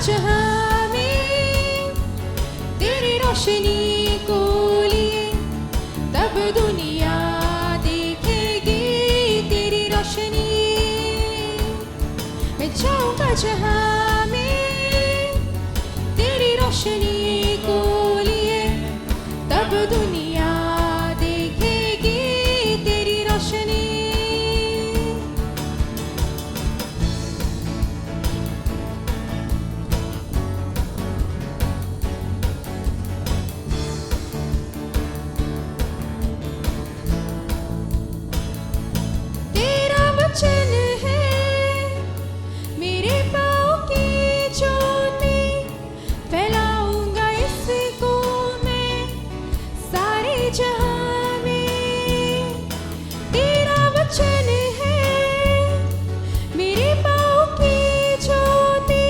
जहां में तेरी रोशनी को लिए, तब दुनिया देखेगी तेरी रोशनी। मैं जाऊंगा जहां में तेरी रोशनी को लिए, तब दुनिया देखेगी तेरी रोशनी। तेरा वचन है मेरे पाँव की ज्योति, फैलाऊंगा इसको मैं सारे जहां में। तेरा वचन है मेरे पाँव की ज्योति,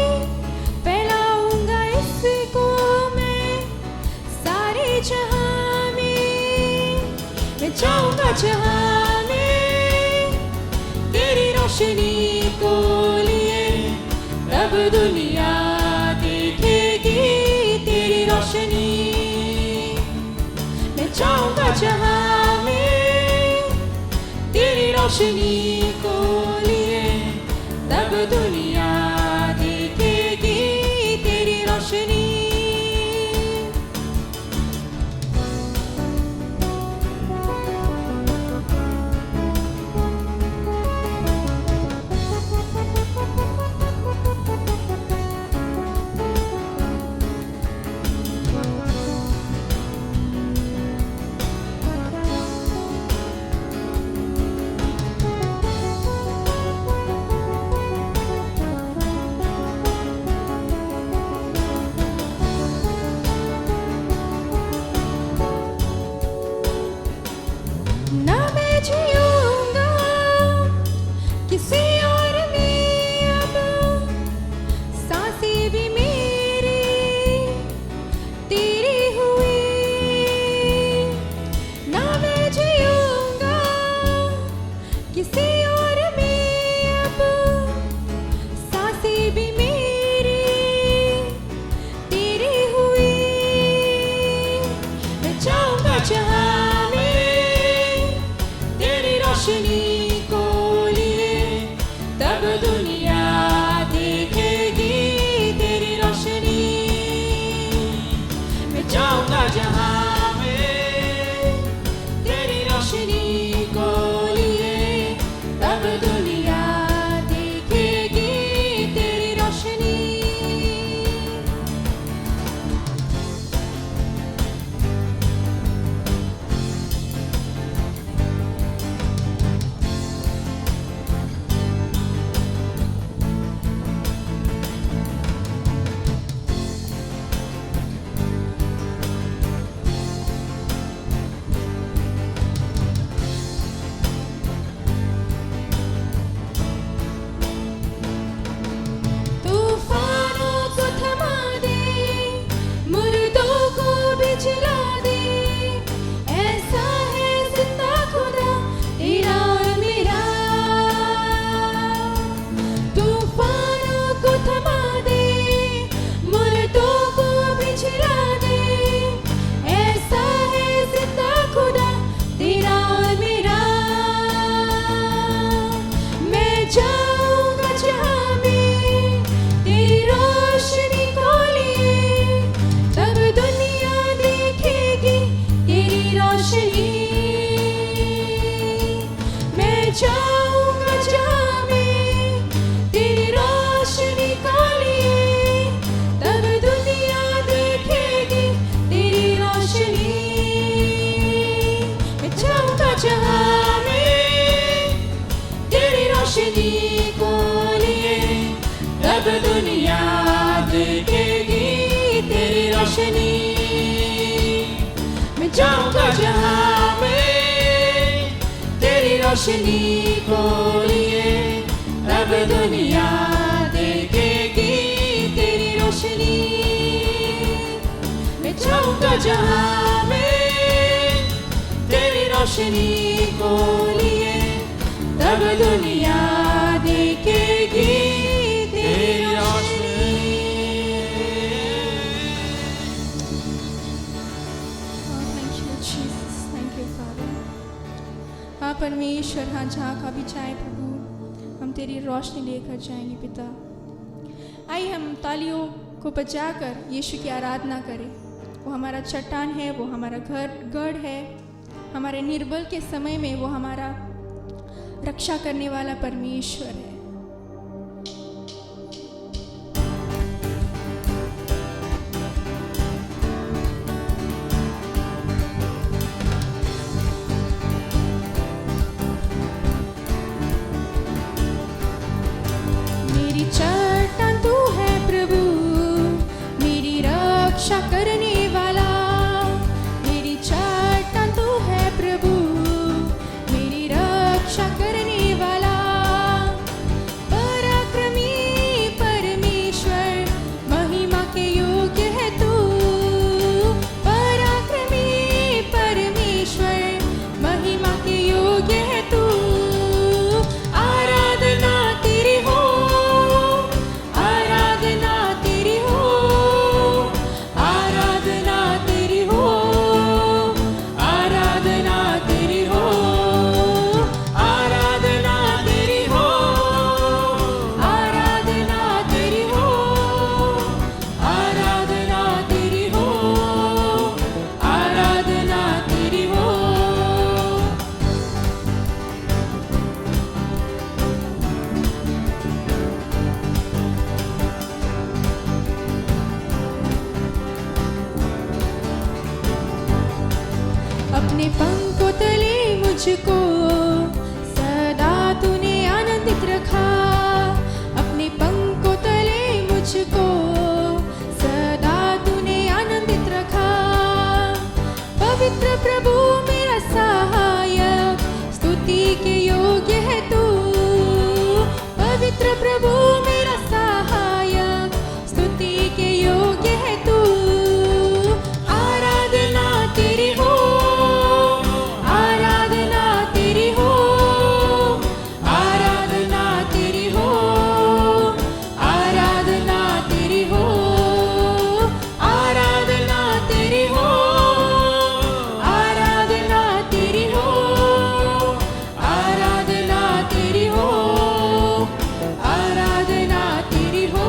फैलाऊंगा इसको मैं सारे जहां में। मैं जाऊंगा जहां में तेरी रोशनी को लिए, तब दुनिया देखेगी तेरी रोशनी। मैं जाऊंगा जहां में तेरी रोशनी को लिए, तब दुनिया देखेगी तेरी रोशनी। ना मैं जिऊंगा किसी और में, अब सांसें भी मेरी तेरी हुई। ना मैं जिऊंगा किसी और में, अब सांसें भी मेरी तेरी हुई। मैं जाऊंगा जहां में तेरी रोशनी को लिए, तब दुनिया देखेगी तेरी रोशनी। मैं जाऊंगा जहां में तेरी रोशनी को लिए, तब दुनिया देखेगी तेरी रोशनी। तूफानों को थमा दे, मुर्दों को भी जिला दे, ऐसा है जिंदा खुदा तेरा और मेरा। तूफानों को थमा दे, मुर्दों को भी जिला दे, ऐसा है जिंदा खुदा तेरा और मेरा। मैं जाऊंगा जहां में तेरी रोशनी को लिए, तब दुनिया देखेगी तेरी रोशनी। मैं जाऊंगा जहां में तेरी रोशनी को लिए, तब दुनिया देखेगी तेरी रोशनी। मैं जाऊंगा जहां में तेरी रोशनी को लिए, तब दुनिया देखेगी तेरी रोशनी। मैं जाऊंगा जहां में तेरी रोशनी को लिए, तब दुनिया देखेगी तेरी रोशनी। मैं जाऊंगा जहां में तेरी रोशनी को लिए, तब दुनिया देखेगी तेरी रोशनी। परमेश्वर, हाँ जहाँ का भी चाहे प्रभु हम तेरी रोशनी लेकर जाएंगे पिता। आइए हम तालियों को बजाकर यीशु की आराधना करें। वो हमारा चट्टान है, वो हमारा गढ़ है, हमारे निर्बल के समय में वो हमारा रक्षा करने वाला परमेश्वर है। मेरी चट्टान तू है प्रभु, मेरी रक्षा करने वाला। मेरी चट्टान तू है प्रभु, मेरी रक्षा करने वाला। पराक्रमी परमेश्वर, महिमा के योग्य है तू। पराक्रमी परमेश्वर, महिमा के योग्य है तू। आराधना तेरी हो, आराधना तेरी हो, आराधना तेरी हो, आराधना तेरी हो, आराधना तेरी हो, आराधना तेरी हो, आराधना तेरी हो, आराधना तेरी हो। अपने पंखों तले मुझको सदा तूने आनंदित रखा। अपने पंखों तले मुझको सदा तूने आनंदित रखा। पवित्र प्रभु मेरा सहायक, स्तुति के योग्य है तू। पवित्र प्रभु मेरा सहायक, स्तुति के योग्य है तू। आराधना तेरी हो, आराधना तेरी हो, आराधना तेरी हो, आराधना तेरी हो, आराधना तेरी हो, आराधना तेरी हो, आराधना तेरी हो, आराधना तेरी हो।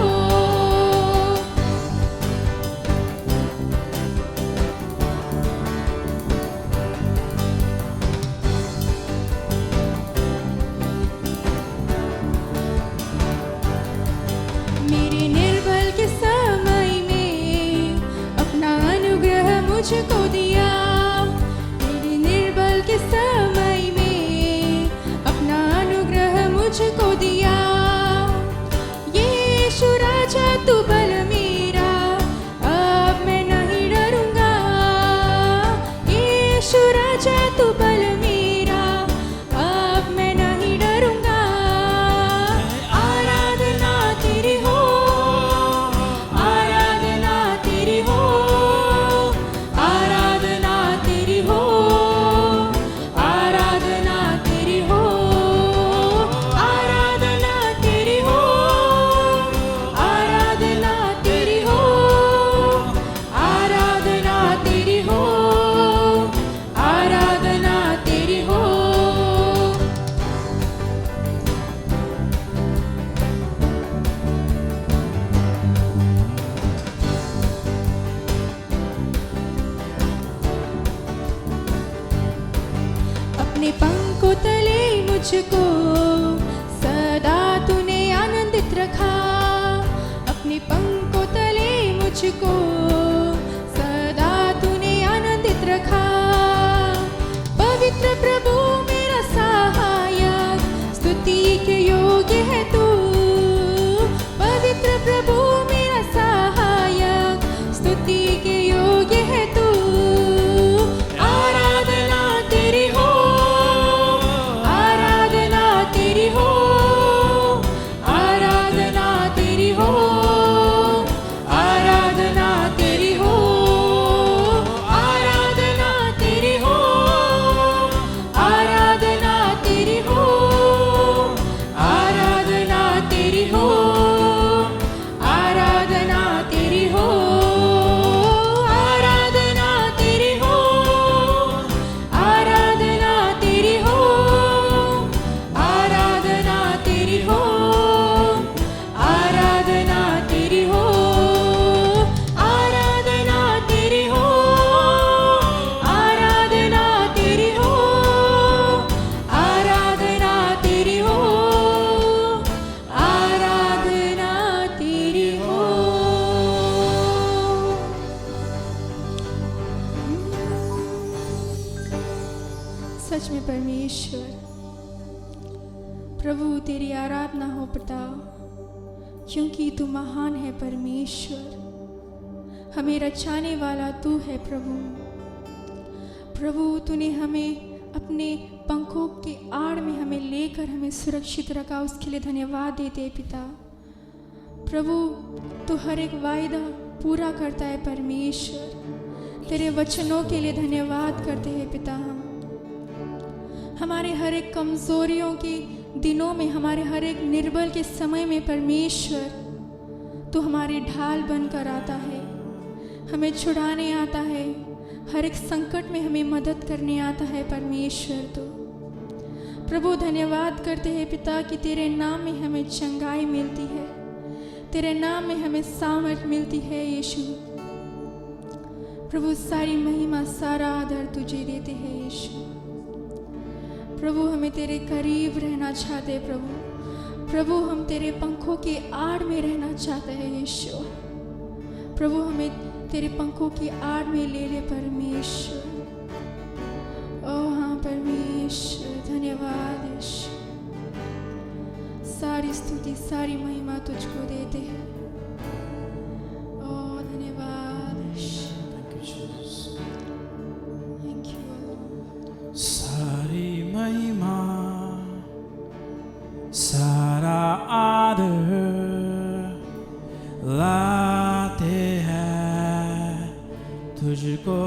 मेरे निर्बल के समय में अपना अनुग्रह मुझको दिया। मेरे निर्बल के समय में अपना अनुग्रह मुझको दिया। यीशु राजा तू बल मेरा, अब मैं नहीं डरूंगा। यीशु राजा तू बल मेरा, अब मैं नहीं डरूंगा। आराधना तेरी हो, आराधना तेरी हो, आराधना तेरी हो, आराधना तेरी हो, आराधना तेरी हो, आराधना तेरी हो, आराधना तेरी हो, आराधना तेरी हो। अपने पंखों तले मुझको सदा तूने आनंदित रखा। अपने पंखों तले मुझको सदा तूने आनंदित रखा। पवित्र प्रभु मेरा सहायक, स्तुति के योग्य है तू। पवित्र प्रभु मेरा सहायक, स्तुति के योग्य है तू। आराधना तेरी हो, आराधना तेरी हो, आराधना तेरी हो, आराधना तेरी हो, आराधना तेरी हो, आराधना तेरी हो, आराधना तेरी हो, आराधना तेरी हो, आराधना सच में परमेश्वर। प्रभु तेरी आराधना हो पिता, क्योंकि तू महान है परमेश्वर। हमें रचाने वाला तू है प्रभु। प्रभु तूने हमें अपने पंखों के आड़ में हमें लेकर हमें सुरक्षित रखा, उसके लिए धन्यवाद देते हैं पिता। प्रभु तू हर एक वायदा पूरा करता है परमेश्वर। तेरे वचनों के लिए धन्यवाद करते हैं पिता। हम हमारे हर एक कमज़ोरियों के दिनों में, हमारे हर एक निर्बल के समय में परमेश्वर तू हमारे ढाल बनकर आता है, हमें छुड़ाने आता है, हर एक संकट में हमें मदद करने आता है परमेश्वर। तो प्रभु धन्यवाद करते हैं पिता कि तेरे नाम में हमें चंगाई मिलती है, तेरे नाम में हमें सामर्थ मिलती है यीशु। प्रभु सारी महिमा सारा आदर तुझे देते हैं यीशु। प्रभु हमें तेरे करीब रहना चाहते हैं प्रभु। प्रभु हम तेरे पंखों के आड़ में रहना चाहते हैं यीशु। प्रभु हमें तेरे पंखों की आड़ में ले ले परमेश्वर। ओ हाँ परमेश्वर, धन्यवाद यीशु। सारी स्तुति सारी महिमा तुझको देते हैं। ओ धन्यवाद यीशु। Thank you. सारी महिमा सारा आदर लाते हैं तुझको।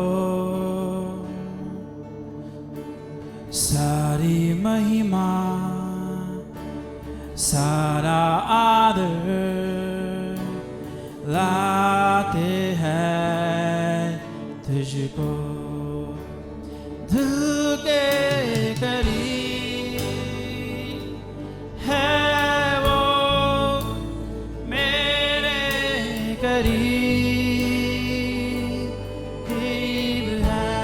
सारी महिमा सारा आदर लाते हैं तुझको। दिल के करीब है वो मेरे करीब है।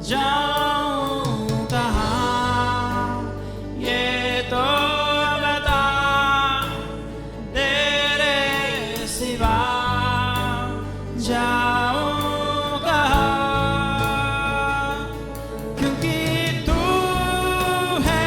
जाऊं कहाँ ये तो बता, तेरे सिवा जाऊं कहाँ, क्योंकि तू है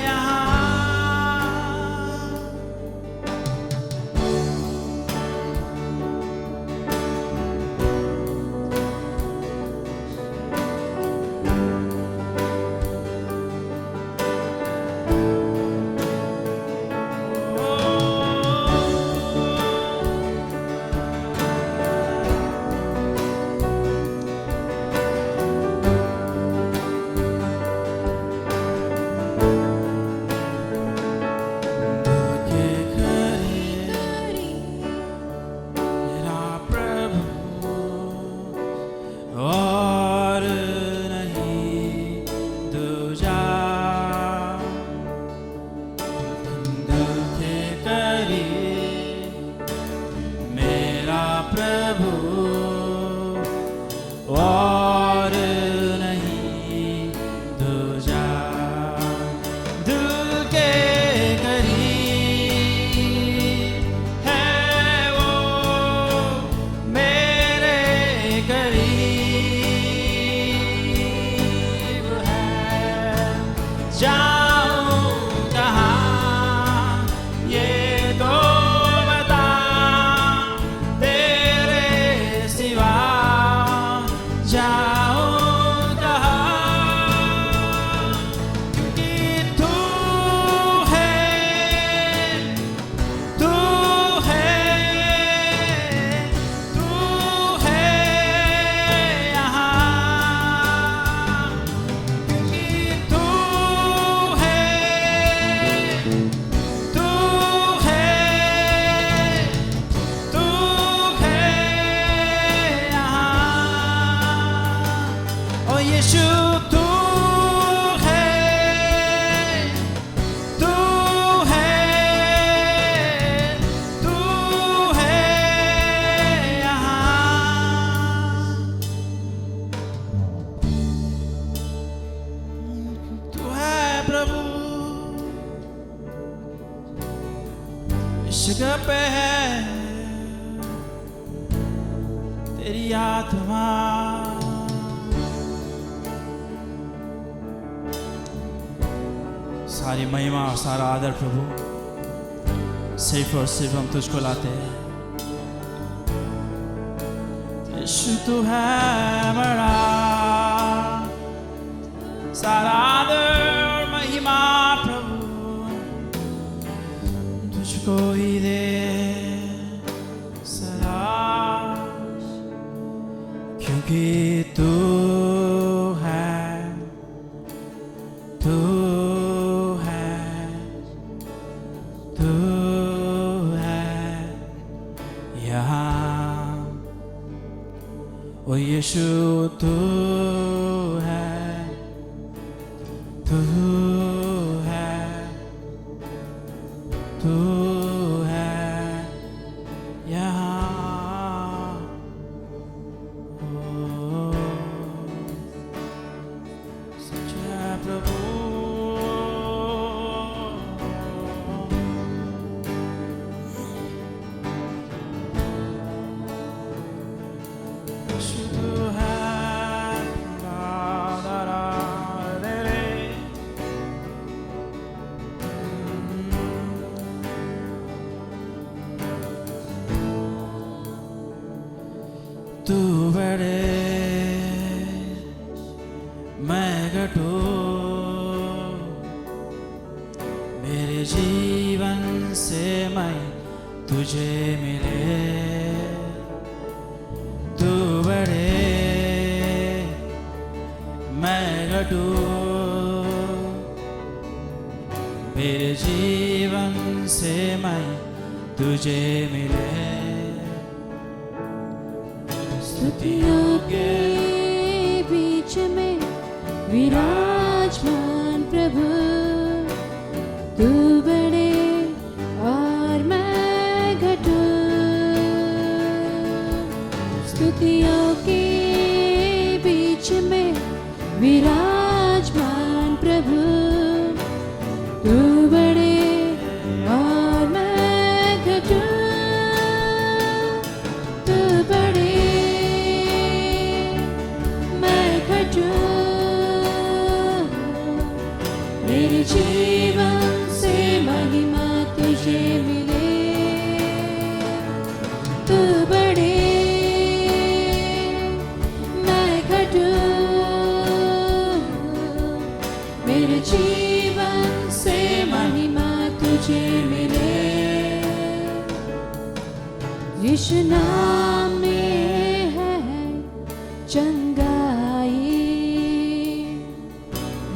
यहाँ। इश्क पे है तेरी आत्मा, सारी महिमा और सारा आदर प्रभु सिर्फ और सिर्फ हम तुझको लाते हैं। यीशु तू है हमारा, सारा आदर और महिमा प्रभु तुझको ही दे सदा, क्योंकि तू है, तू है, तू है यहाँ। ओ यीशु तू है, तू है, तू है यहाँ। ओ सच्चा प्रभु, यीशु तू है तू बड़े मैं घटू, मेरे जीवन से मैं तुझे मिले। तू बड़े मैं घटू, मेरे जीवन से मैं तुझे मिले। स्तुतियों के बीच में विराजमान प्रभु, तू बड़े और मैं घटू। स्तुतियों के बीच में विराजमान प्रभु, तू बड़े और मैं घटू। तू बड़े मैं घटू, मेरे जीवन से महिमा तुझे मिले। तू बड़े मैं घटू, मेरे जीवन से महिमा तुझे मिले। यीशु नाम में है चंगाई,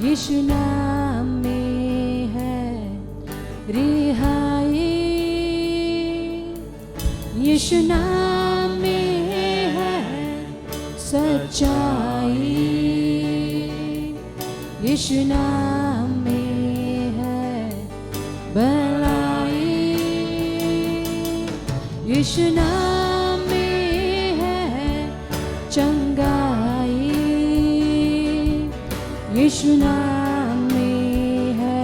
यीशु नाम में है रिहाई, यीशु नाम में है सच्चाई, यीशु नाम में है भलाई, यीशु नाम में है चंगाई, यीशु नाम में है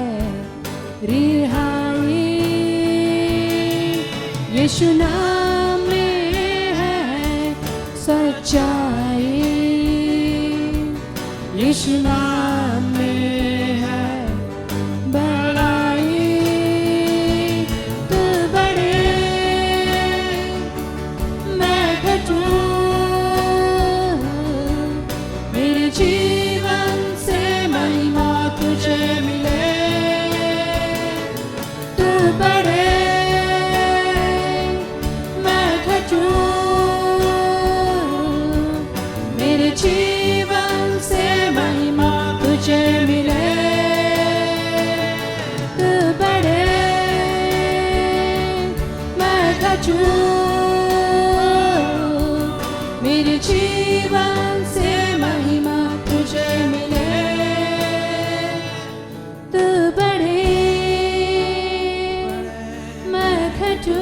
रिहाई, यीशु नाम में है सच्चाई, यीशु नाम में है भलाई। तू बड़े मैं घटू, मेरे जीवन से महिमा तुझे मिले। तू बड़े मैं घटू, मेरे जीवन से महिमा तुझे मिले। तू बड़े मैं घटू, मेरे जीवन से महिमा तुझे मिले। तू बड़े मैं घटू,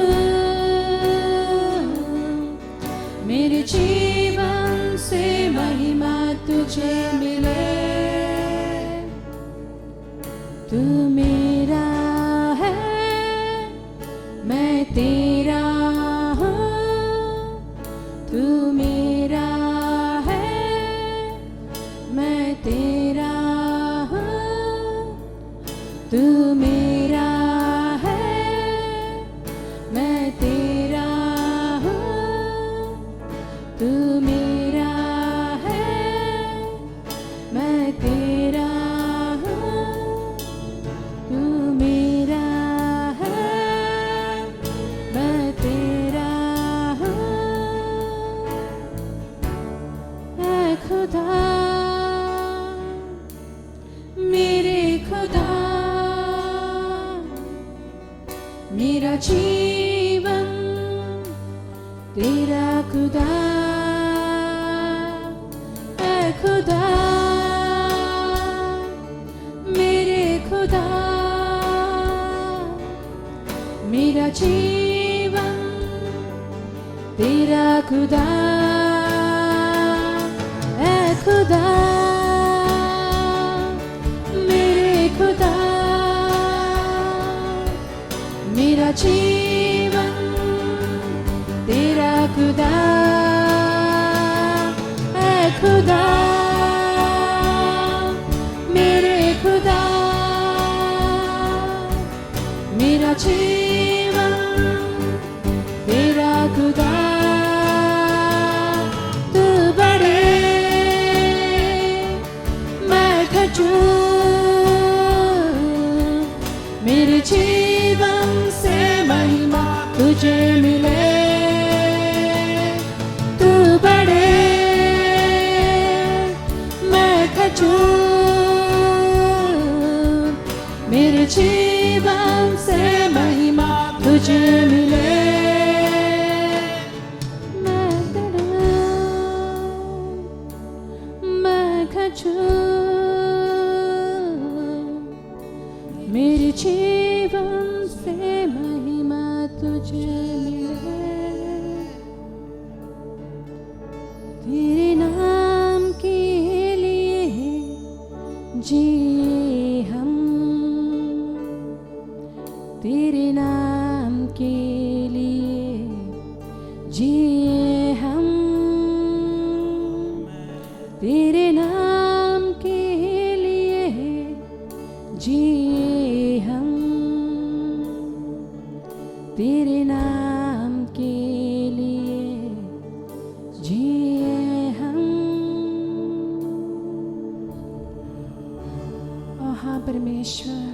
मेरे जीवन से महिमा तुझे मिले। तू मेरा है मैं मेरा है, मैं तेरा हूँ। तू मेरा है, मैं तेरा हूँ। तू मेरा है, मैं तेरा हूँ। ऐ खुदा, मेरे खुदा, मेरा जीवन तेरा खुदा। ऐ खुदा, मेरे खुदा, मेरा जीवन तेरा खुदा। ऐ खुदा, मेरे खुदा, मेरा जीवन तेरा खुदा। ऐ खुदा, मेरे खुदा, मेरा जीवन तेरा खुदा। तू बड़े, मैं घटूं, मेरे जीवन से महिमा तुझे मिले। तू बड़े, मैं घटूं, मेरे जीवन से महिमा तुझे मिले। मैं डरूं, मैं घटूं, मेरे जीवन से महिमा तुझे मिले। तेरे नाम के लिए जिए हम, तेरे नाम के लिए जिए हम। तेरे नाम के लिए जिए हम, तेरे नाम के लिए जिए हम। ओ हाँ परमेश्वर,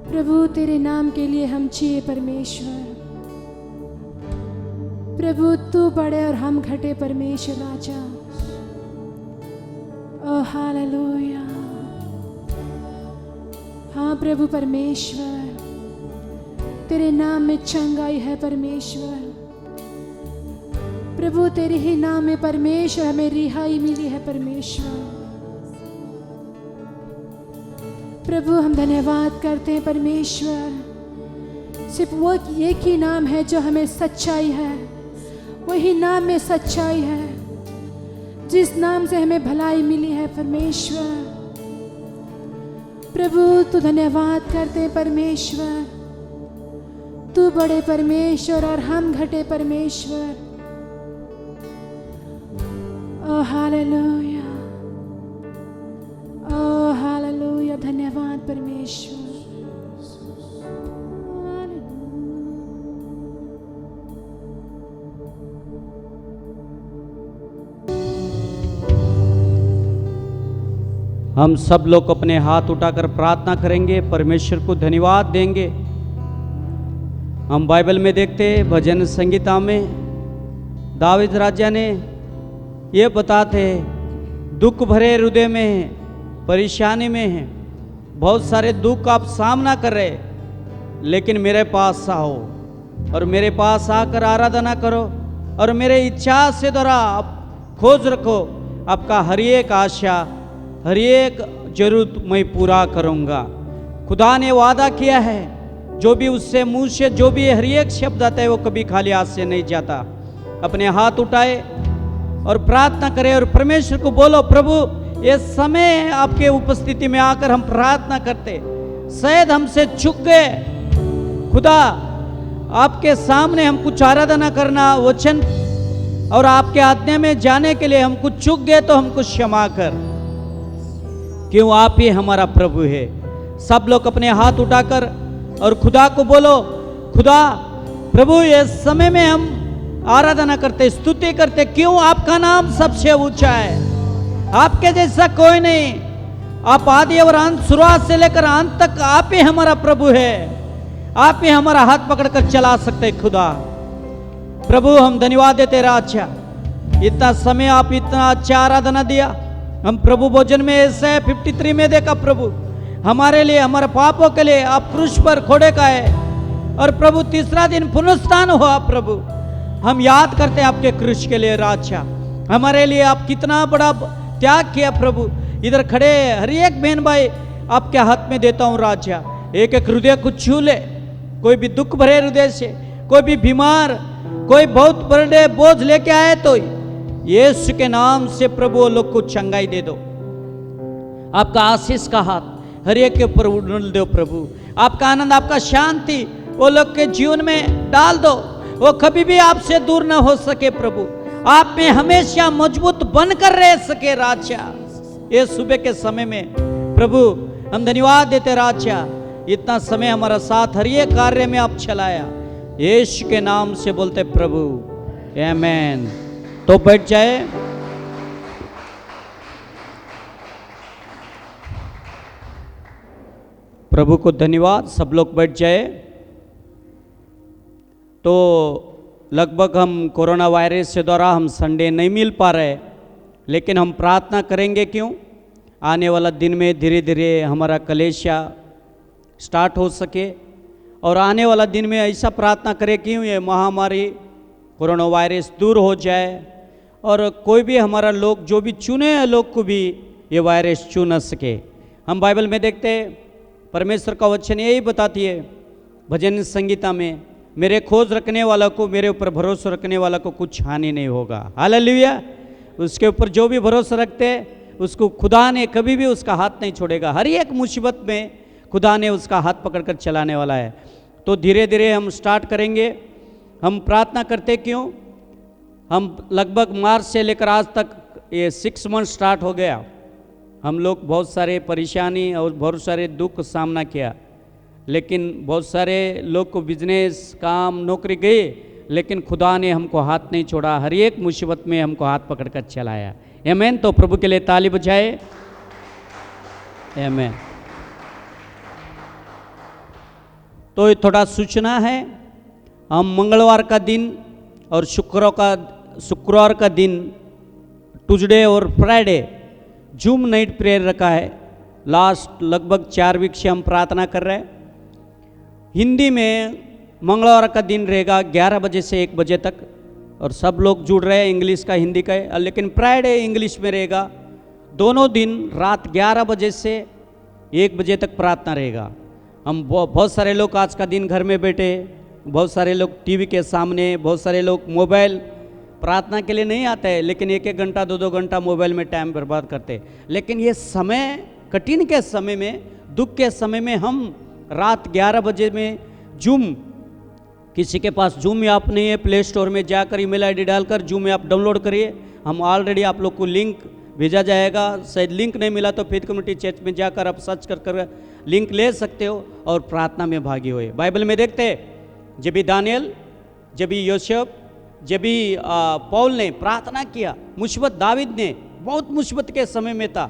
प्रभु तेरे नाम के लिए हम जिए परमेश्वर। प्रभु तू बड़े और हम घटे परमेश्वर राजा। ओ हालेलुया। हाँ प्रभु परमेश्वर, तेरे नाम में चंगाई है परमेश्वर। प्रभु तेरे ही नाम में परमेश्वर हमें रिहाई मिली है परमेश्वर। प्रभु हम धन्यवाद करते हैं परमेश्वर। सिर्फ वो एक ही नाम है जो हमें सच्चाई है, वही नाम में सच्चाई है, जिस नाम से हमें भलाई मिली है परमेश्वर। प्रभु तू धन्यवाद करते हैं परमेश्वर। तू बड़े परमेश्वर और हम घटे परमेश्वर। ओ हालेलुया, ओ हालेलुया। धन्यवाद परमेश्वर। हम सब लोग अपने हाथ उठाकर प्रार्थना करेंगे, परमेश्वर को धन्यवाद देंगे। हम बाइबल में देखते हैं, भजन संगीता में दाऊद राजा ने ये बताते हैं, दुख भरे हृदय में है, परेशानी में है, बहुत सारे दुख आप सामना कर रहे, लेकिन मेरे पास आओ और मेरे पास आकर आराधना करो और मेरे इच्छा से द्वारा आप खोज रखो, आपका हर एक आशा हर एक जरूरत मैं पूरा करूँगा। खुदा ने वादा किया है, जो भी उससे मुंह से जो भी हर एक शब्द आता है वो कभी खाली हाथ से नहीं जाता। अपने हाथ उठाए और प्रार्थना करें और परमेश्वर को बोलो, प्रभु ये समय आपके उपस्थिति में आकर हम प्रार्थना करते, शायद हमसे चूक गए खुदा, आपके सामने हम कुछ आराधना करना वचन और आपके आज्ञा में जाने के लिए हम कुछ चूक गए तो हमको क्षमा कर, क्यों आप ही हमारा प्रभु है। सब लोग अपने हाथ उठाकर और खुदा को बोलो, खुदा प्रभु ये समय में हम आराधना करते, स्तुति करते, क्यों आपका नाम सबसे ऊंचा है, आपके जैसा कोई नहीं, आप आदि और अंत, शुरुआत से लेकर अंत तक आप ही हमारा प्रभु है, आप ही हमारा हाथ पकड़कर चला सकते हैं। खुदा प्रभु हम धन्यवाद देते तेरा अच्छा, इतना समय आप इतना अच्छा आराधना दिया। हम प्रभु भोजन में ऐसे 53 में देखा प्रभु हमारे लिए, हमारे पापों के लिए आप क्रूस पर खोड़े का है, और प्रभु तीसरा दिन पुनरुत्थान हुआ। प्रभु हम याद करते हैं आपके क्रूस के लिए राजा, हमारे लिए आप कितना बड़ा त्याग किया। प्रभु इधर खड़े हर एक बहन भाई आपके हाथ में देता हूँ राजा, एक एक हृदय को छू ले, कोई भी दुख भरे हृदय से, कोई भी बीमार, कोई बहुत बड़े बोझ लेके आए तो यीशु के नाम से प्रभु वो लोग को चंगाई दे दो। आपका आशीष का हाथ हर एक के ऊपर उड़ल दो प्रभु, आपका आनंद, आपका शांति वो लोग के जीवन में डाल दो, वो कभी भी आपसे दूर ना हो सके प्रभु, आप में हमेशा मजबूत बनकर रह सके राजा। ये सुबह के समय में प्रभु हम धन्यवाद देते राजा, इतना समय हमारा साथ हर एक कार्य में आप चलाया, यीशु के नाम से बोलते प्रभु आमेन। तो बैठ जाए। प्रभु को धन्यवाद, सब लोग बैठ जाए। तो लगभग हम कोरोना वायरस के द्वारा हम संडे नहीं मिल पा रहे, लेकिन हम प्रार्थना करेंगे क्यों आने वाला दिन में धीरे धीरे हमारा कलेशिया स्टार्ट हो सके, और आने वाला दिन में ऐसा प्रार्थना करें क्यों ये महामारी कोरोना वायरस दूर हो जाए, और कोई भी हमारा लोग जो भी चुने हैं लोग को भी ये वायरस छू न सके। हम बाइबल में देखते हैं परमेश्वर का वचन यही बताती है भजन संगीता में, मेरे खोज रखने वाला को, मेरे ऊपर भरोसा रखने वाला को कुछ हानि नहीं होगा। हालेलुया। उसके ऊपर जो भी भरोसा रखते उसको खुदा ने कभी भी उसका हाथ नहीं छोड़ेगा, हर एक मुसीबत में खुदा ने उसका हाथ पकड़कर चलाने वाला है। तो धीरे धीरे हम स्टार्ट करेंगे। हम प्रार्थना करते क्यों, हम लगभग मार्च से लेकर आज तक ये 6 मंथ स्टार्ट हो गया, हम लोग बहुत सारे परेशानी और बहुत सारे दुख का सामना किया, लेकिन बहुत सारे लोग को बिजनेस काम नौकरी गए, लेकिन खुदा ने हमको हाथ नहीं छोड़ा, हर एक मुसीबत में हमको हाथ पकड़कर चलाया। आमीन। तो प्रभु के लिए ताली बजाए। आमीन। तो ये थोड़ा सूचना है, हम मंगलवार का दिन और शुक्रवार का दिन ट्यूसडे और फ्राइडे जूम नाइट प्रेयर रखा है। लास्ट लगभग 4 वीक से हम प्रार्थना कर रहे हैं। हिंदी में मंगलवार का दिन रहेगा 11 बजे से 1 बजे तक, और सब लोग जुड़ रहे हैं, इंग्लिश का हिंदी का है, लेकिन फ्राइडे इंग्लिश में रहेगा। दोनों दिन रात 11 बजे से 1 बजे तक प्रार्थना रहेगा। हम बहुत सारे लोग आज का दिन घर में बैठे, बहुत सारे लोग टीवी के सामने, बहुत सारे लोग मोबाइल, प्रार्थना के लिए नहीं आते हैं, लेकिन 1-1 घंटा 2-2 घंटा मोबाइल में टाइम बर्बाद करते। लेकिन ये समय कठिन के समय में, दुख के समय में हम रात 11 बजे में जूम, किसी के पास जूम ऐप नहीं है, प्ले स्टोर में जाकर ईमेल आईडी डालकर जूम ऐप डाउनलोड करिए। हम ऑलरेडी आप लोग को लिंक भेजा जाएगा, शायद लिंक नहीं मिला तो फेथ कम्युनिटी चर्च में जाकर आप सर्च कर लिंक ले सकते हो और प्रार्थना में भागी हुए। बाइबल में देखते हैं जब भी दानियल, जब भी यूसुफ, जब भी पौल ने प्रार्थना किया, मुसीबत दावीद ने बहुत मुसीबत के समय में था,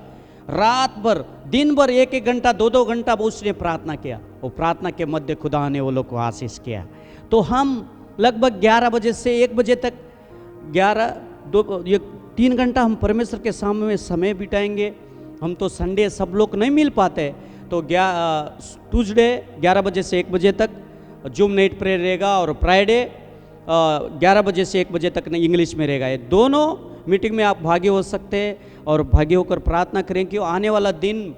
रात भर दिन भर 1-1 घंटा 2-2 घंटा उसने प्रार्थना किया, वो प्रार्थना के मध्य खुदा ने वो लोग को आशीष किया। तो हम लगभग 11 बजे से 1 बजे तक 3 घंटा हम परमेश्वर के सामने समय बिताएंगे। हम तो संडे सब लोग नहीं मिल पाते, तो ट्यूसडे 11 बजे से 1 बजे तक जूम नाइट प्रेयर रहेगा, और फ्राइडे 11 बजे से 1 बजे तक इंग्लिश में रहेगा। ये दोनों मीटिंग में आप भागी हो सकते हैं और भागी होकर प्रार्थना करें कि आने वाला दिन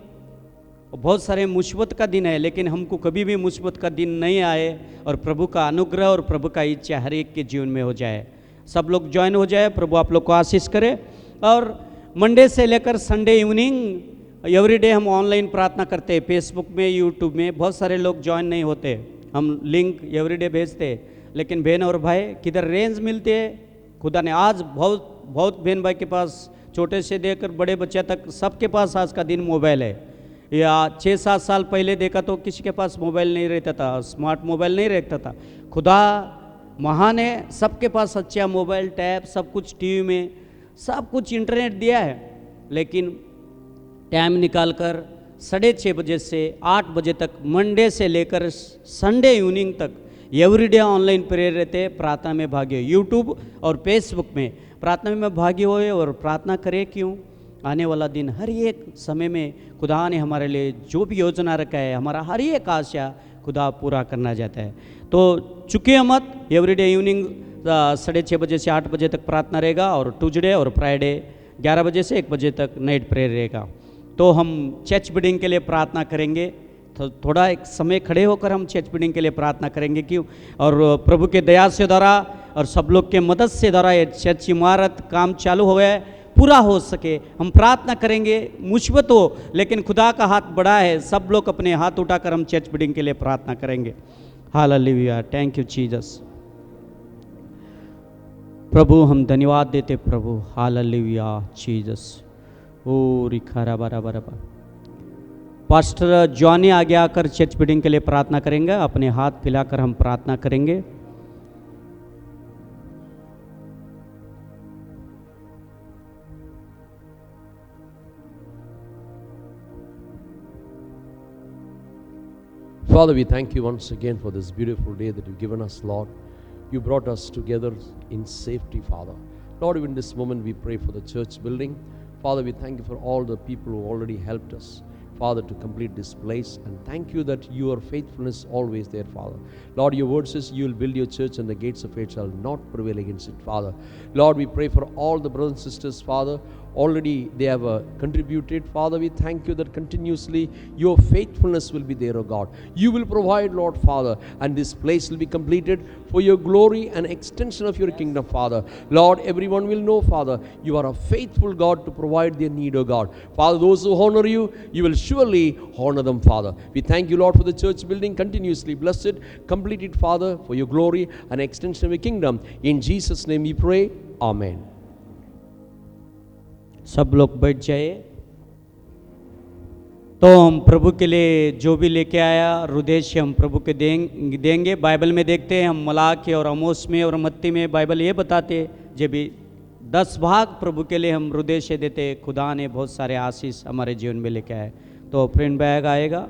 बहुत सारे मुसीबत का दिन है, लेकिन हमको कभी भी मुसीबत का दिन नहीं आए, और प्रभु का अनुग्रह और प्रभु का इच्छा हर एक के जीवन में हो जाए। सब लोग ज्वाइन हो जाए, प्रभु आप लोग को आशीष करे। और मंडे से लेकर संडे इवनिंग एवरीडे हम ऑनलाइन प्रार्थना करते हैं, फेसबुक में, यूट्यूब में। बहुत सारे लोग ज्वाइन नहीं होते, हम लिंक एवरीडे भेजते हैं, लेकिन बहन और भाई किधर रेंज मिलते हैं। खुदा ने आज बहुत बहन भाई के पास, छोटे से देकर बड़े बच्चे तक सबके पास आज का दिन मोबाइल है, या 6-7 साल पहले देखा तो किसी के पास मोबाइल नहीं रहता था, स्मार्ट मोबाइल नहीं रहता था। खुदा महान है, सबके पास अच्छा मोबाइल, टैब, सब कुछ टीवी में, सब कुछ इंटरनेट दिया है। लेकिन टाइम निकालकर 6:30 बजे से 8 बजे तक, मंडे से लेकर संडे इवनिंग तक एवरीडे ऑनलाइन प्रेयर रहते, प्रार्थना में भागी हो। यूट्यूब और फेसबुक में प्रार्थना में भागी हुए और प्रार्थना करें। क्यों? आने वाला दिन हर एक समय में खुदा ने हमारे लिए जो भी योजना रखा है, हमारा हर एक आशा खुदा पूरा करना चाहता है। तो चुके मत, एवरीडे इवनिंग 6:30 बजे से 8 बजे तक प्रार्थना रहेगा, और ट्यूजडे और फ्राइडे 11 बजे से 1 बजे तक नाइट प्रेयर रहेगा। तो हम चर्च बिल्डिंग के लिए प्रार्थना करेंगे, तो थोड़ा एक समय खड़े होकर हम चर्च बिल्डिंग के लिए प्रार्थना करेंगे। क्यों? और प्रभु के दया से द्वारा और सब लोग के मदद से द्वारा ये चर्च इमारत काम चालू हो गया, पूरा हो सके हम प्रार्थना करेंगे। मुसीबत हो लेकिन खुदा का हाथ बड़ा है, सब लोग अपने हाथ उठाकर हम चर्च बिल्डिंग के लिए प्रार्थना करेंगे। Hallelujah, thank you Jesus. प्रभु हम धन्यवाद देते प्रभु, हालेलुया जीसस। ओ रिखारा बारा बारा बा। पास्टर जॉनी आगे आकर चर्च बिल्डिंग के लिए प्रार्थना करेंगे, अपने हाथ फैलाकर हम प्रार्थना करेंगे। Father, we thank you once again for this beautiful day that you've given us, Lord. You brought us together in safety, Father. Lord, even this moment we pray for the church building. Father, we thank you for all the people who already helped us, Father, to complete this place. And thank you that your faithfulness is always there, Father. Lord, your word says you will build your church and the gates of hate shall not prevail against it, Father. Lord, we pray for all the brothers and sisters, Father. Already they have contributed, Father. We thank you that continuously your faithfulness will be there, O God. You will provide, Lord, Father, and this place will be completed for your glory and extension of your kingdom, Father. Lord, everyone will know, Father, you are a faithful God to provide their need, O God. Father, those who honor you, you will surely honor them, Father. We thank you, Lord, for the church building. Continuously bless it, complete it, Father, for your glory and extension of your kingdom. In Jesus' name we pray. Amen. सब लोग बैठ जाए। तो हम प्रभु के लिए जो भी लेके आया हृदय से हम प्रभु के देंगे। बाइबल में देखते हैं हम मलाकी और आमोस में और मत्ती में बाइबल ये बताते जब भी 10 भाग प्रभु के लिए हम हृदय से देते, खुदा ने बहुत सारे आशीष हमारे जीवन में लेके आए। तो प्रिंट बैग आएगा।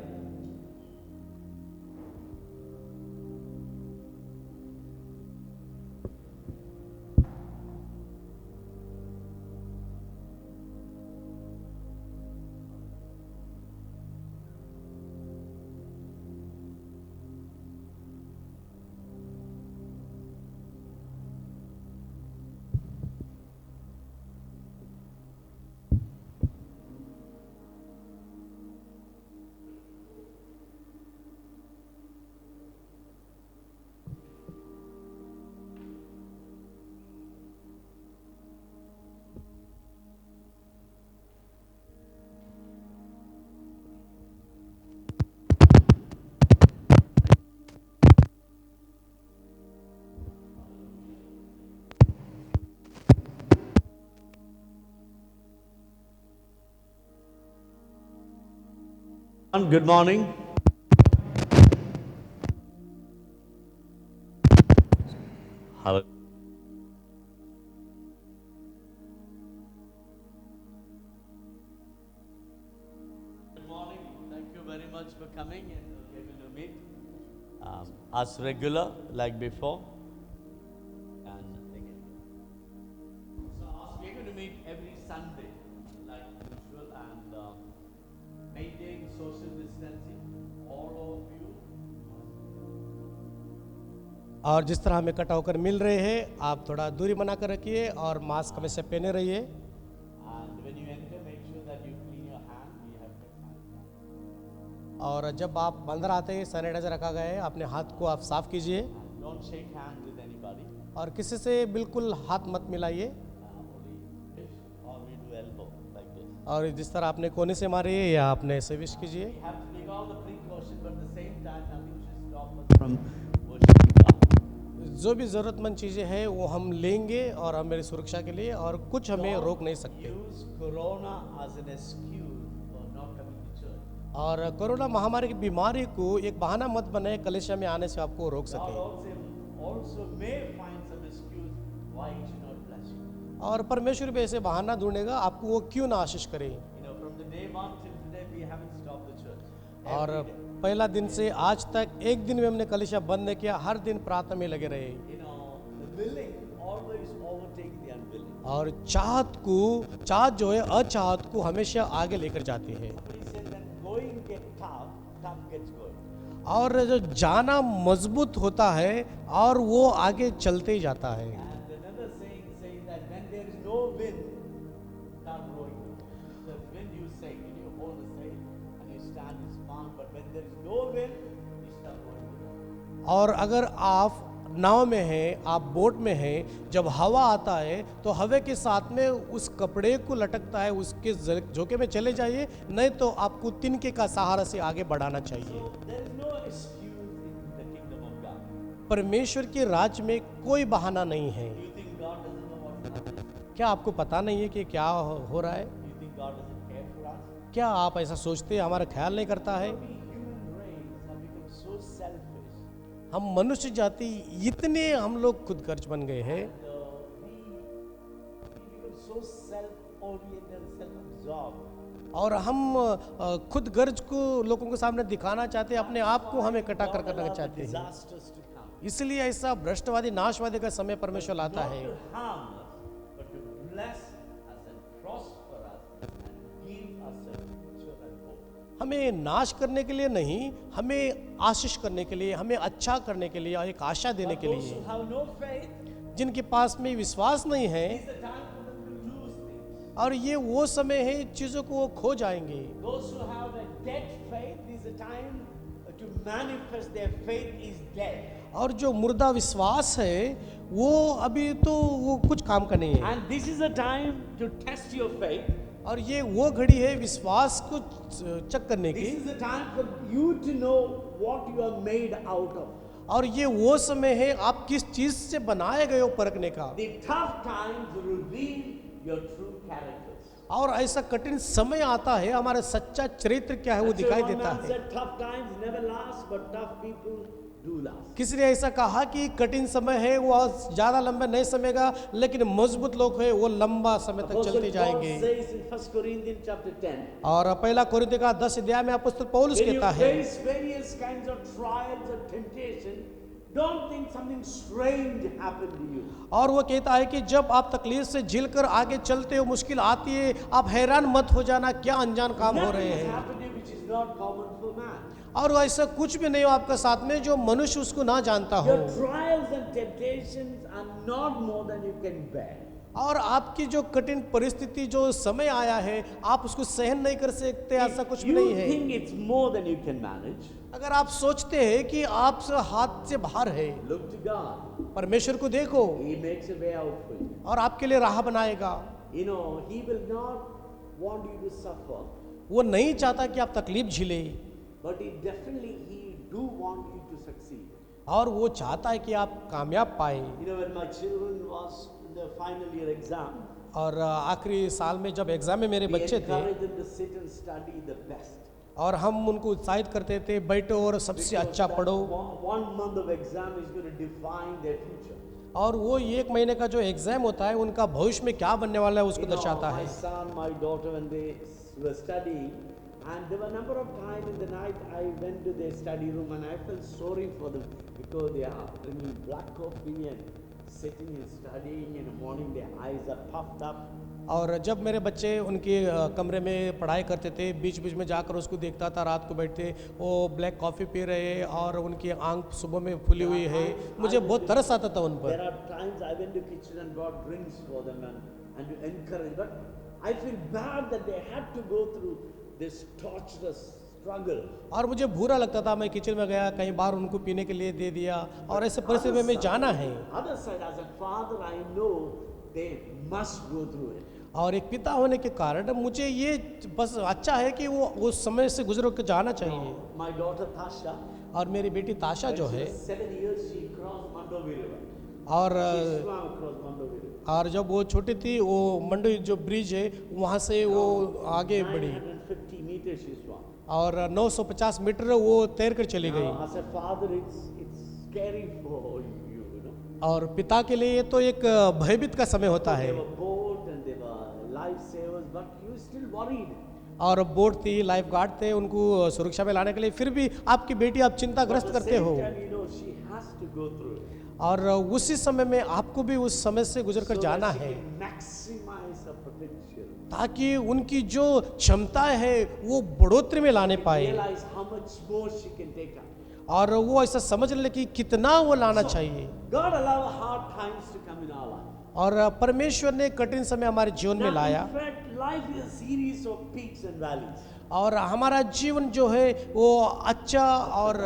Good morning. Hello. Good morning. Thank you very much for coming and able to meet as regular like before. And again. So we're going to meet every Sunday like usual and maintain social distancing, all of you. और जिस तरह हमें इकट्ठा होकर मिल रहे हैं, आप थोड़ा दूरी बनाकर रखिए और मास्क हमेशा पहने रहिए। And when you enter, make sure that you clean your hand. We have sanitizer. और जब आप अंदर आते हैं सैनिटाइजर रखा गया है, अपने हाथ को आप साफ कीजिए Don't shake hands with anybody. और किसी से बिल्कुल हाथ मत मिलाइए। Only this, or we do elbow like this. और जिस तरह आपने कोने से मारी है या आपने से विश कीजिए। We have to take all the precautions, but at the same time, nothing should stop us from worshiping God. जो भी ज़रूरतमंद चीज़ें हैं वो हम लेंगे और हमारी सुरक्षा के लिए, और कुछ हमें रोक नहीं सकते। Use Corona as an excuse for not coming to church. और कोरोना महामारी की बीमारी को एक बहाना मत बनाए कलीसिया में आने से आपको रोक God सके। also may find some excuse why He should not bless you. और परमेश्वर भी ऐसे बहाना ढूंढेगा आपको वो क्यों ना आशीष करे। You know, from the day one till today, we haven't stopped the church. और Every day. पहला दिन से आज तक एक दिन में हमने कलीसिया बंद नहीं किया, हर दिन प्रार्थना में लगे रहे। You know, the willing always overtakes the unwilling. और चाहत जो है अचाहत को हमेशा आगे लेकर जाती है। He said when going gets tough, tough gets going. और जो जाना मजबूत होता है और वो आगे चलते ही जाता है। And another saying says that when there is no wind, start rowing. The wind you sail, you hold the sail and you stand is firm. But when there is no wind, you start rowing. और अगर आप नाव में हैं, आप boat में हैं, जब हवा आता है तो हवा के साथ में उस कपड़े को लटकता है, उसके झोंके में चले जाइए, नहीं तो आपको तिनके का सहारा से आगे बढ़ाना चाहिए। So there is no excuse in the kingdom of God. परमेश्वर के राज्य में कोई बहाना नहीं है। You think God doesn't know what's happening? क्या आपको पता नहीं है कि क्या हो रहा है? You think God doesn't care for us? क्या आप ऐसा सोचते हैं हमारा ख्याल नहीं करता है? We human race have become so selfish. हम मनुष्य जाति इतने हम लोग खुद गर्ज बन गए हैं We become so self-oriented, self-absorbed. और हम खुद गर्ज को लोगों के सामने दिखाना चाहते हैं, अपने आप को हम इकट्ठा कर करना चाहते हैं। Disasters to come. इसलिए ऐसा भ्रष्टवादी नाशवादी का समय परमेश्वर लाता Not है, to harm us, but to bless us and prosper us and give us a future and hope. हमें नाश करने के लिए नहीं, हमें आशीष करने के लिए, हमें अच्छा करने के लिए, एक आशा देने But के those लिए। who have no faith, जिनके पास में विश्वास नहीं है, it's the time for them to lose things. और ये वो समय है चीज़ों को वो खो जाएंगे। Those who have a dead faith is the time to manifest their faith is dead. और जो मुर्दा विश्वास है वो अभी तो वो कुछ काम का नहीं है। And this is a time to test your faith. और ये वो घड़ी है विश्वास को चेक करने This की। is the time for you to know what you are made out of. और ये वो समय है आप किस चीज से बनाए गए हो परखने का। The tough times reveal your true characters. और ऐसा कठिन समय आता है, हमारा सच्चा चरित्र क्या है वो That's why दिखाई one देता man है। said, tough times never last, but tough people do last. किसी ने ऐसा कहा कि कठिन समय है वो ज्यादा लंबा नहीं समेगा, लेकिन मजबूत लोग है वो लंबा समय तक Apostle चलते Paul जाएंगे। says in 1 Corinthians chapter 10, और पहला कोरिन्थियों का 10 अध्याय में अपोस्तल पौलुस when you कहता है, face various kinds of trials or temptation, don't think something strange happened to you. और वो कहता है कि जब आप तकलीफ से झेल कर आगे चलते हो, मुश्किल आती है, आप हैरान मत हो जाना क्या अनजान काम हो Nothing रहे has हैं। happened to you which is not common for man. और ऐसा कुछ भी नहीं हो आपका साथ में जो मनुष्य उसको ना जानता हो। Your trials and temptations are not more than you can bear. और आपकी जो कठिन परिस्थिति जो समय आया है आप उसको सहन नहीं कर सकते, ऐसा कुछ भी You नहीं है। think it's more than you can manage, अगर आप सोचते हैं कि आप से हाथ से बाहर है, look to God. परमेश्वर को देखो He makes a way out for you. और आपके लिए राह बनाएगा। You know, He will not want you to suffer, वो नहीं चाहता कि आप तकलीफ झेले, but He do want you to succeed. और वो चाहता है कि आप कामयाब पाए। You know, when my children was in the final year exam, और आखिरी साल में जब एग्जाम में मेरे we बच्चे थे encouraged them to sit and study the best. और हम उनको उत्साहित करते थे बैठो और सबसे Because अच्छा that पढ़ो। one month of exam is going to define their future. और वो एक महीने का जो एग्जाम होता है उनका भविष्य में क्या बनने वाला है उसको You know, दर्शाता my है। son, my daughter, when they were studying, and there were a number of times in the night I went to their study room and I felt sorry for them because they are drinking black coffee and sitting and studying in the morning, their eyes are puffed up. और जब मेरे बच्चे उनके कमरे में पढ़ाई करते थे, बीच बीच में जाकर उसको देखता था, रात को बैठते वो ब्लैक कॉफ़ी पी रहे और उनकी आंख सुबह में फुली हुई है, मुझे बहुत तरस आता था उन There पर। are times I went to kitchen and brought drinks for them and to encourage, but I feel bad that they had to go through this torturous struggle. और मुझे बुरा लगता था, मैं किचन में गया कई बार उनको पीने के लिए दे दिया और ऐसे परिस्थिति में मैं जाना है। Other side, as a father, I know they must go through it. और एक पिता होने के कारण मुझे ये बस अच्छा है कि वो उस समय से गुजर के जाना चाहिए। My daughter Tasha, और मेरी बेटी ताशा जो when she है, was 7 years, she crossed Mandovi River. और She swam across Mandovi River. और जब वो छोटी थी वो मंडोई जो ब्रिज है वहाँ से वो आगे बढ़ी 950 meters she swam. और 950 मीटर वो तैर कर चली गई। Now, as a father, it's scary for you, you know. और पिता के लिए तो एक भयभीत का समय होता They है। were boat and they were lifesavers, but you still worried. और बोट थी, लाइफ गार्ड थे, उनको सुरक्षा में लाने के लिए, फिर भी आपकी बेटी आप चिंताग्रस्त At the करते same हो। time, you know, she has to go through it. और उसी समय में आपको भी उस समय से गुजर कर So जाना that she है, can maximize her potential. ताकि उनकी जो क्षमता है वो बढ़ोतरी में लाने पाए Realize how much more she can take up. और वो ऐसा समझ ले कि कितना वो लाना चाहिए। God allow hard times to come in our life. और परमेश्वर ने कठिन समय हमारे जीवन में Now, लाया in fact, life is a series of peaks and valleys. और हमारा जीवन जो है वो अच्छा और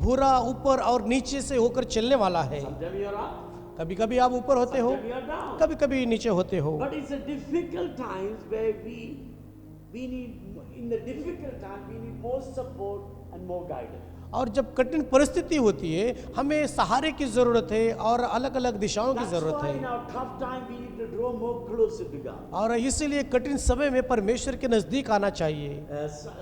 बुरा, ऊपर और नीचे से होकर चलने वाला है। Sometimes you are up, कभी कभी आप ऊपर होते हो, sometimes you are down. कभी कभी नीचे होते हो। But it's a difficult times where we need, in the difficult time, we need more support and more guidance. और जब कठिन परिस्थिति होती है हमें सहारे की जरूरत है और अलग अलग दिशाओं की That's जरूरत why in है। our tough time we need to draw more closer to God. और इसीलिए कठिन समय में परमेश्वर के नजदीक आना चाहिए।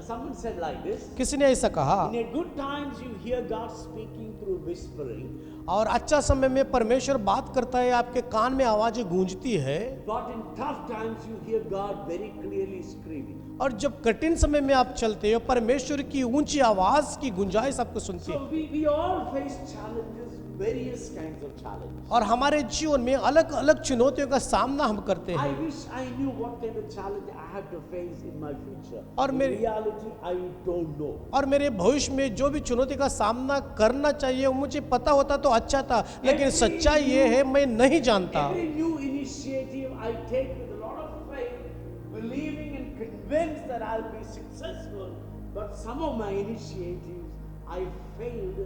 Someone said like this, किसी ने ऐसा कहा, in a good times you hear God speaking through whispering, और अच्छा समय में परमेश्वर बात करता है, आपके कान में आवाजें गूंजती है। but in tough times you hear God very clearly screaming. और जब कठिन समय में आप चलते हो परमेश्वर की ऊंची आवाज की गुंजाइश आपको सुनती So है। we all face challenges, various kinds of challenges. और हमारे जीवन में अलग अलग चुनौतियों का सामना हम करते I हैं। wish I knew what kind of challenge I have to face in my future. और In मेरे- reality, I don't know. और मेरे भविष्य में जो भी चुनौती का सामना करना चाहिए वो मुझे पता होता तो अच्छा था, लेकिन सच्चाई ये है मैं नहीं जानता। Every new initiative I take with a lot of faith, believing and convinced that I'll be successful, but some of my initiatives I failed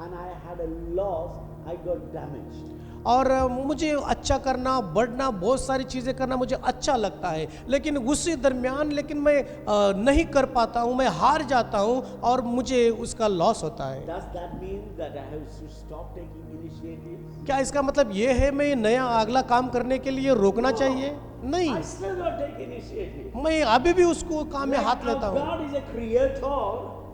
and I had a loss, I got damaged. और मुझे अच्छा करना, बढ़ना, बहुत सारी चीज़ें करना मुझे अच्छा लगता है, लेकिन उसी दरमियान लेकिन मैं नहीं कर पाता हूँ, मैं हार जाता हूँ और मुझे उसका लॉस होता है। Does that mean that I have to stop taking initiatives? क्या इसका मतलब ये है मैं नया अगला काम करने के लिए रोकना चाहिए? नहीं, I still not take initiative. मैं अभी भी उसको काम में हाथ Now, लेता हूँ। God is a creator.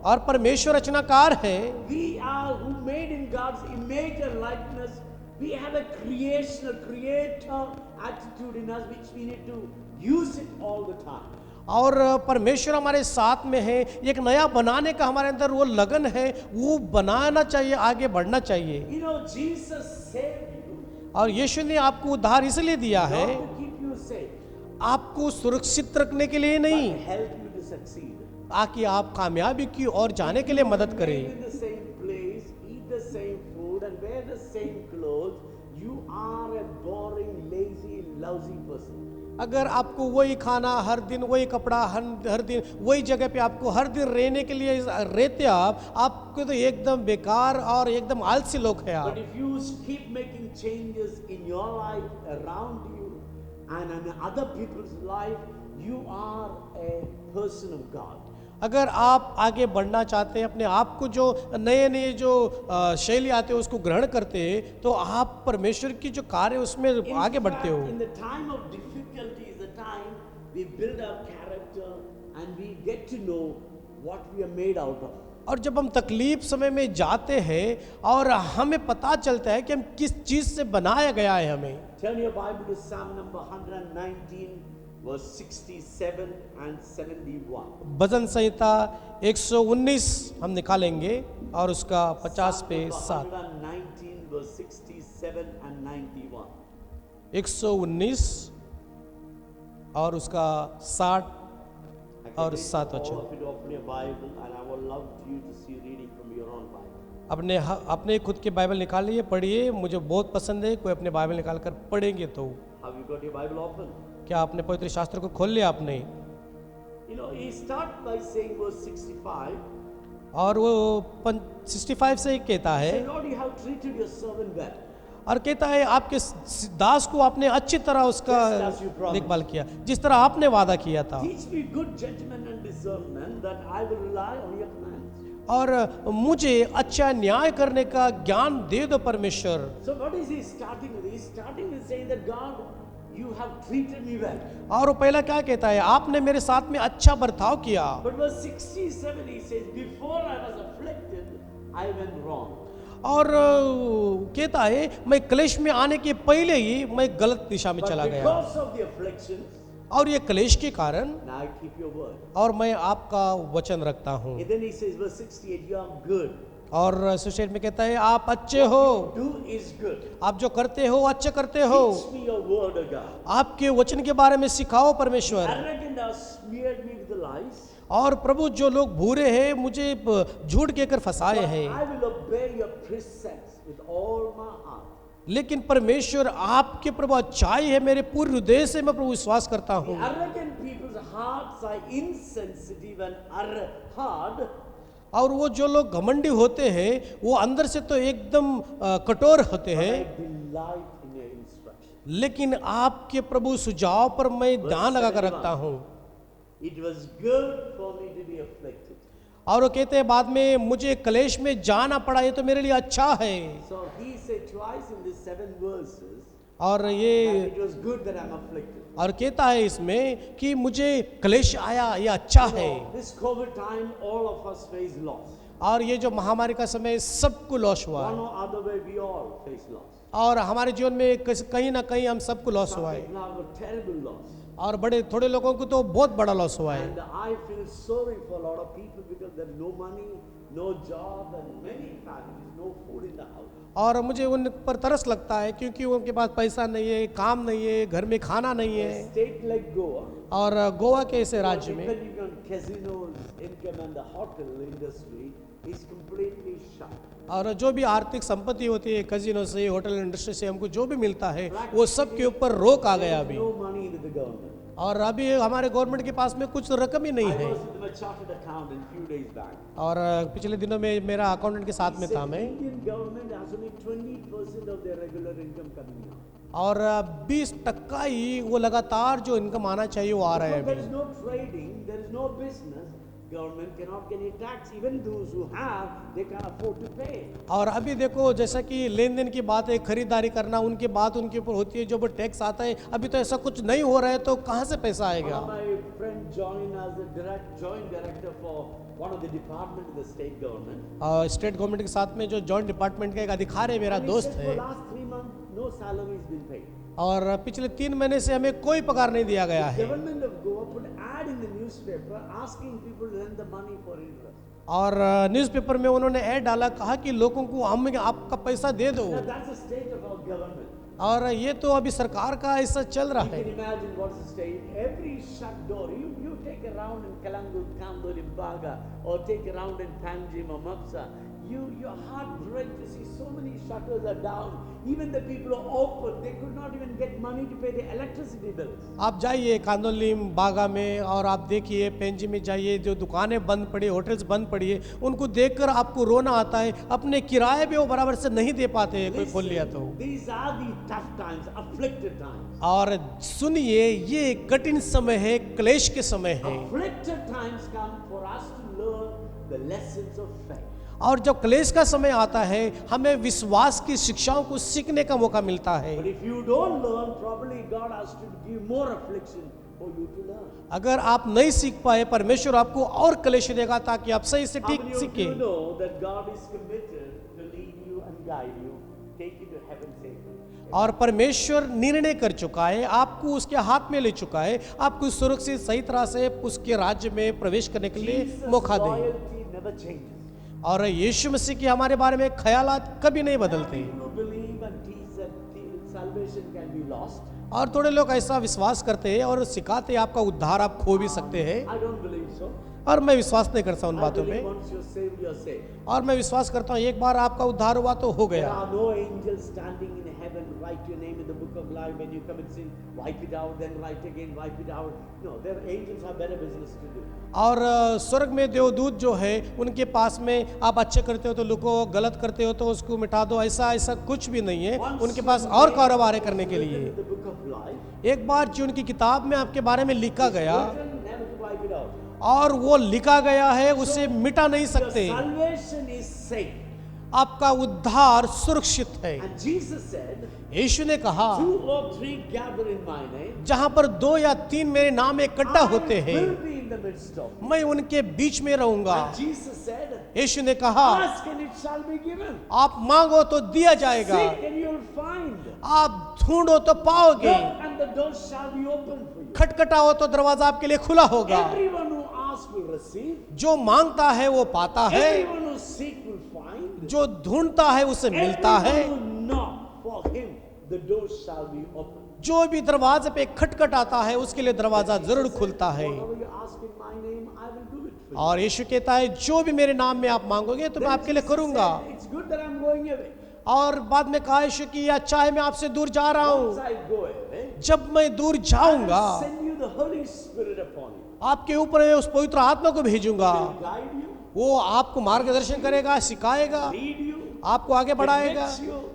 और परमेश्वर रचनाकार है, We are who made in God's image and likeness. We have a creation, a creator attitude in us which we need to use it all the time. और परमेश्वर हमारे साथ में है, एक नया बनाने का हमारे अंदर वो लगन है, वो बनाना चाहिए, आगे बढ़ना चाहिए। You know, Jesus saved you और यीशु ने आपको उद्धार इसलिए दिया है, not to keep you safe, आपको सुरक्षित रखने के लिए but नहीं, to help you to succeed. ताकि आप कामयाबी की ओर जाने के लिए मदद Live करें। in the same place, eat the same food, and wear the same clothes. You are a boring, lazy, lousy person. अगर आपको वही खाना हर दिन, वही कपड़ा हर दिन, वही जगह पे आपको हर दिन रहने के लिए रहते आपको तो एकदम बेकार और एकदम आलसी लोग हैं But आप। if you keep making changes in your life, around you, and in other people's life, you are a person of God. अगर आप आगे बढ़ना चाहते हैं, अपने आप को जो नए नए जो शैली आते हैं उसको ग्रहण करते हैं, तो आप परमेश्वर की जो कार्य है उसमें In आगे बढ़ते fact, हो। in the time of difficulty is the time we build our character and we get to know what we are made out of. और जब हम तकलीफ समय में जाते हैं और हमें पता चलता है कि हम किस चीज़ से बनाया गया है हमें। Turn your Bible to Psalm number 119, verse 67 and 71. भजन संहिता 119 हम निकालेंगे और उसका 50 पे 7। 119, verse 67 and 91. 119 और उसका 60 I can और read 7 all वचन। of it open your Bible, and I would love you to see reading from your own Bible. अपने खुद के बाइबल निकालिए, पढ़िए, मुझे बहुत पसंद है। कोई अपने बाइबल निकाल कर पढ़ेंगे तो। Have you got your Bible open? क्या आपने पवित्र शास्त्र को खोल लिया आपने? You know, he starts by saying verse 65. और वो 65 से एक कहता Say, है, Lord, you have treated your servant well. और कहता है आपके दास को आपने अच्छी तरह उसका Just as you promised. देखभाल किया, जिस तरह आपने वादा किया था। Teach me good judgment and discernment that I will rely on your commands. और मुझे अच्छा न्याय करने का ज्ञान दे दो परमेश्वर। So what is he starting with? He's starting with saying that God, you have treated me well. और वो पहला क्या कहता है, आपने मेरे साथ में अच्छा बर्ताव किया। But verse 67 he says, before I was afflicted, I went wrong. और कहता है मैं क्लेश में आने के पहले ही मैं गलत दिशा में But चला गया, because of the afflictions, और ये क्लेश के कारण now I keep your word. और मैं आपका वचन रखता हूँ। And then he says, verse 68, you are good. और सुशेष में कहता है आप अच्छे हो, Do is good. आप जो करते हो अच्छे करते हो। Teach me your word, O God. आपके वचन के बारे में सिखाओ परमेश्वर। Arrogant has smeared me with the lies. और प्रभु जो लोग बुरे हैं मुझे झूठ कहकर फंसाए But हैं, I will obey your precepts with all my heart. लेकिन परमेश्वर आपके प्रभु अच्छाई है, मेरे पूरे हृदय से मैं प्रभु विश्वास करता The हूँ। arrogant people's hearts are insensitive and hard. और वो जो लोग घमंडी होते हैं वो अंदर से तो एकदम कठोर होते But I हैं, delight in your instruction. लेकिन आपके प्रभु सुझाव पर मैं ध्यान लगा कर रखता हूँ। It was good for me to be afflicted. और वो कहते हैं बाद में मुझे क्लेश में जाना पड़ा, ये तो मेरे लिए अच्छा है। So he said twice in these 7 verses और that ये it was good that I'm afflicted. और कहता है इसमें कि मुझे क्लेश आया, ये अच्छा है। This COVID time, all of us face loss. और ये जो महामारी का समय सबको लॉस हुआ One है, or other way, we all face loss. और हमारे जीवन में कहीं ना कहीं हम सबको लॉस हुआ है, Some have a terrible loss. और बड़े थोड़े लोगों को तो बहुत बड़ा लॉस हुआ है। And I feel sorry for a lot of people because there's no money, no job, and many families, no food in the house. और मुझे उन पर तरस लगता है क्योंकि उनके पास पैसा नहीं है, काम नहीं है, घर में खाना नहीं A है। state like Goa, और गोवा के ऐसे राज्य में depending on casinos, income, and the hotel industry, is completely shut. और जो भी आर्थिक संपत्ति होती है कजिनो से, होटल इंडस्ट्री से हमको जो भी मिलता है वो सब के ऊपर रोक आ गया अभी। No money into the government. और अभी हमारे गवर्नमेंट के पास में कुछ रकम ही नहीं I है। was with my chartered accountant few days back. और पिछले दिनों में मेरा अकाउंटेंट के साथ में था मैं, Indian government has only 20% of their regular income coming now. और 20% ही वो लगातार जो इनकम आना चाहिए वो आ रहा है Because there अभी। is no trading, there is no business. Government cannot get any tax. Even those who have, they can't afford to pay. और अभी देखो जैसा कि लेन देन की बात है, खरीदारी करना, उनकी बात उनके ऊपर होती है, जो वो टैक्स आता है, अभी तो ऐसा कुछ नहीं हो रहा है तो कहाँ से पैसा आएगा। My friend joined as a joint director for one of the department of the state government. और स्टेट गवर्नमेंट के साथ में जो जॉइंट डिपार्टमेंट का एक अधिकारी है, मेरा And he दोस्त said है, for last 3 months, no salary has been paid. और पिछले 3 महीने से हमें कोई पगार नहीं दिया गया है। Government of Goa put ad in the newspaper asking people to lend the money for interest. और न्यूज़पेपर में उन्होंने ऐड डाला, कहा कि लोगों को हम आपका पैसा दे दो। Now that's the state of our government. और ये तो अभी सरकार का ऐसा चल रहा You है। can imagine what's the state. Every shut door, you take a round in Kalangut, Kandol, Imbaga, or take a round in Panjim or Mapsa. Your heart breaks to see so many shutters are down. Even the people who are open, they could not even get money to pay the electricity bills. आप जाइए कांदोलीम बागा में और आप देखिए pansy में जाइए, जो दुकानें बंद पड़ी, होटल्स बंद पड़ी है, उनको देखकर आपको रोना आता है। अपने किराए भी वो बराबर से नहीं दे पाते हैं, कोई खोल लिया तो। These are the tough times, afflicted times. और सुनिए, ये कठिन समय है, क्लेश के समय है। Afflicted times come for us to learn the lessons of faith. और जब क्लेश का समय आता है हमें विश्वास की शिक्षाओं को सीखने का मौका मिलता है। But if you don't learn, probably God has to give more affliction for you to learn. अगर आप नहीं सीख पाए, परमेश्वर आपको और क्लेश देगा ताकि आप सही से How ठीक many of सीखे। you know that God is committed to lead you and guide you, take you to heaven safely? और परमेश्वर निर्णय कर चुका है, आपको उसके हाथ में ले चुका है, आपको सुरक्षित सही तरह से उसके राज्य में प्रवेश करने के लिए Jesus' मौका दे। loyalty never changes. और यीशु मसीह के हमारे बारे में ख्यालात कभी नहीं बदलते। People who believe and teach that salvation can be lost. और थोड़े लोग ऐसा विश्वास करते हैं और सिखाते हैं आपका उद्धार आप खो भी सकते हैं, I don't believe so. और मैं विश्वास नहीं करता उन I बातों believe में। once you're saved, you're saved. और मैं विश्वास करता हूँ एक बार आपका उद्धार हुआ तो हो There गया। are no angels standing in heaven, write your name in the book of life. When you commit sin, wipe it out, then write again, wipe it out. No, their angels have better business to do. और स्वर्ग में देवदूत जो है उनके पास में आप अच्छे करते हो तो लिखो, गलत करते हो तो उसको मिटा दो, ऐसा कुछ भी नहीं है उनके पास और कारोबार है करने के लिए। In the book of life, एक बार जो उनकी किताब में आपके बारे में लिखा गया written, never to wipe it out. और वो लिखा गया है, उसे मिटा नहीं Your सकते। salvation is safe. आपका उद्धार सुरक्षित है। And Jesus said, यीशु ने कहा 2 or 3 gather in my name, जहां पर 2 या 3 मेरे नाम में इकट्ठा होते I हैं, will be in the midst of you. मैं उनके बीच में रहूंगा। And Jesus said, यीशु ने कहा ask and it shall be given. आप मांगो तो दिया जाएगा, Seek and you'll find. आप ढूंढो तो पाओगे, Knock and the door shall be open for you. खटखटाओ तो दरवाजा आपके लिए खुला होगा। Everyone who asks will receive. जो मांगता है वो पाता है, Everyone who seek will find. जो ढूंढता है उसे मिलता है, Everyone who knock for him, the door shall be open. जो भी दरवाजे पे खटखटाता है उसके लिए दरवाजा जरूर खुलता है। Whatever you ask in my name, I will do it for you. और यीशु कहता है जो भी मेरे नाम में आप मांगोगे तो मैं आपके लिए करूंगा। It's good that I'm going away. और बाद में कहा यीशु की अच्छा है मैं आपसे दूर जा रहा Once हूँ, I go away, जब मैं दूर I जाऊंगा will send you the Holy Spirit upon you. आपके ऊपर मैं उस पवित्र आत्मा को भेजूंगा। He will guide you, वो आपको मार्गदर्शन करेगा, सिखाएगा, lead you, आपको आगे बढ़ाएगा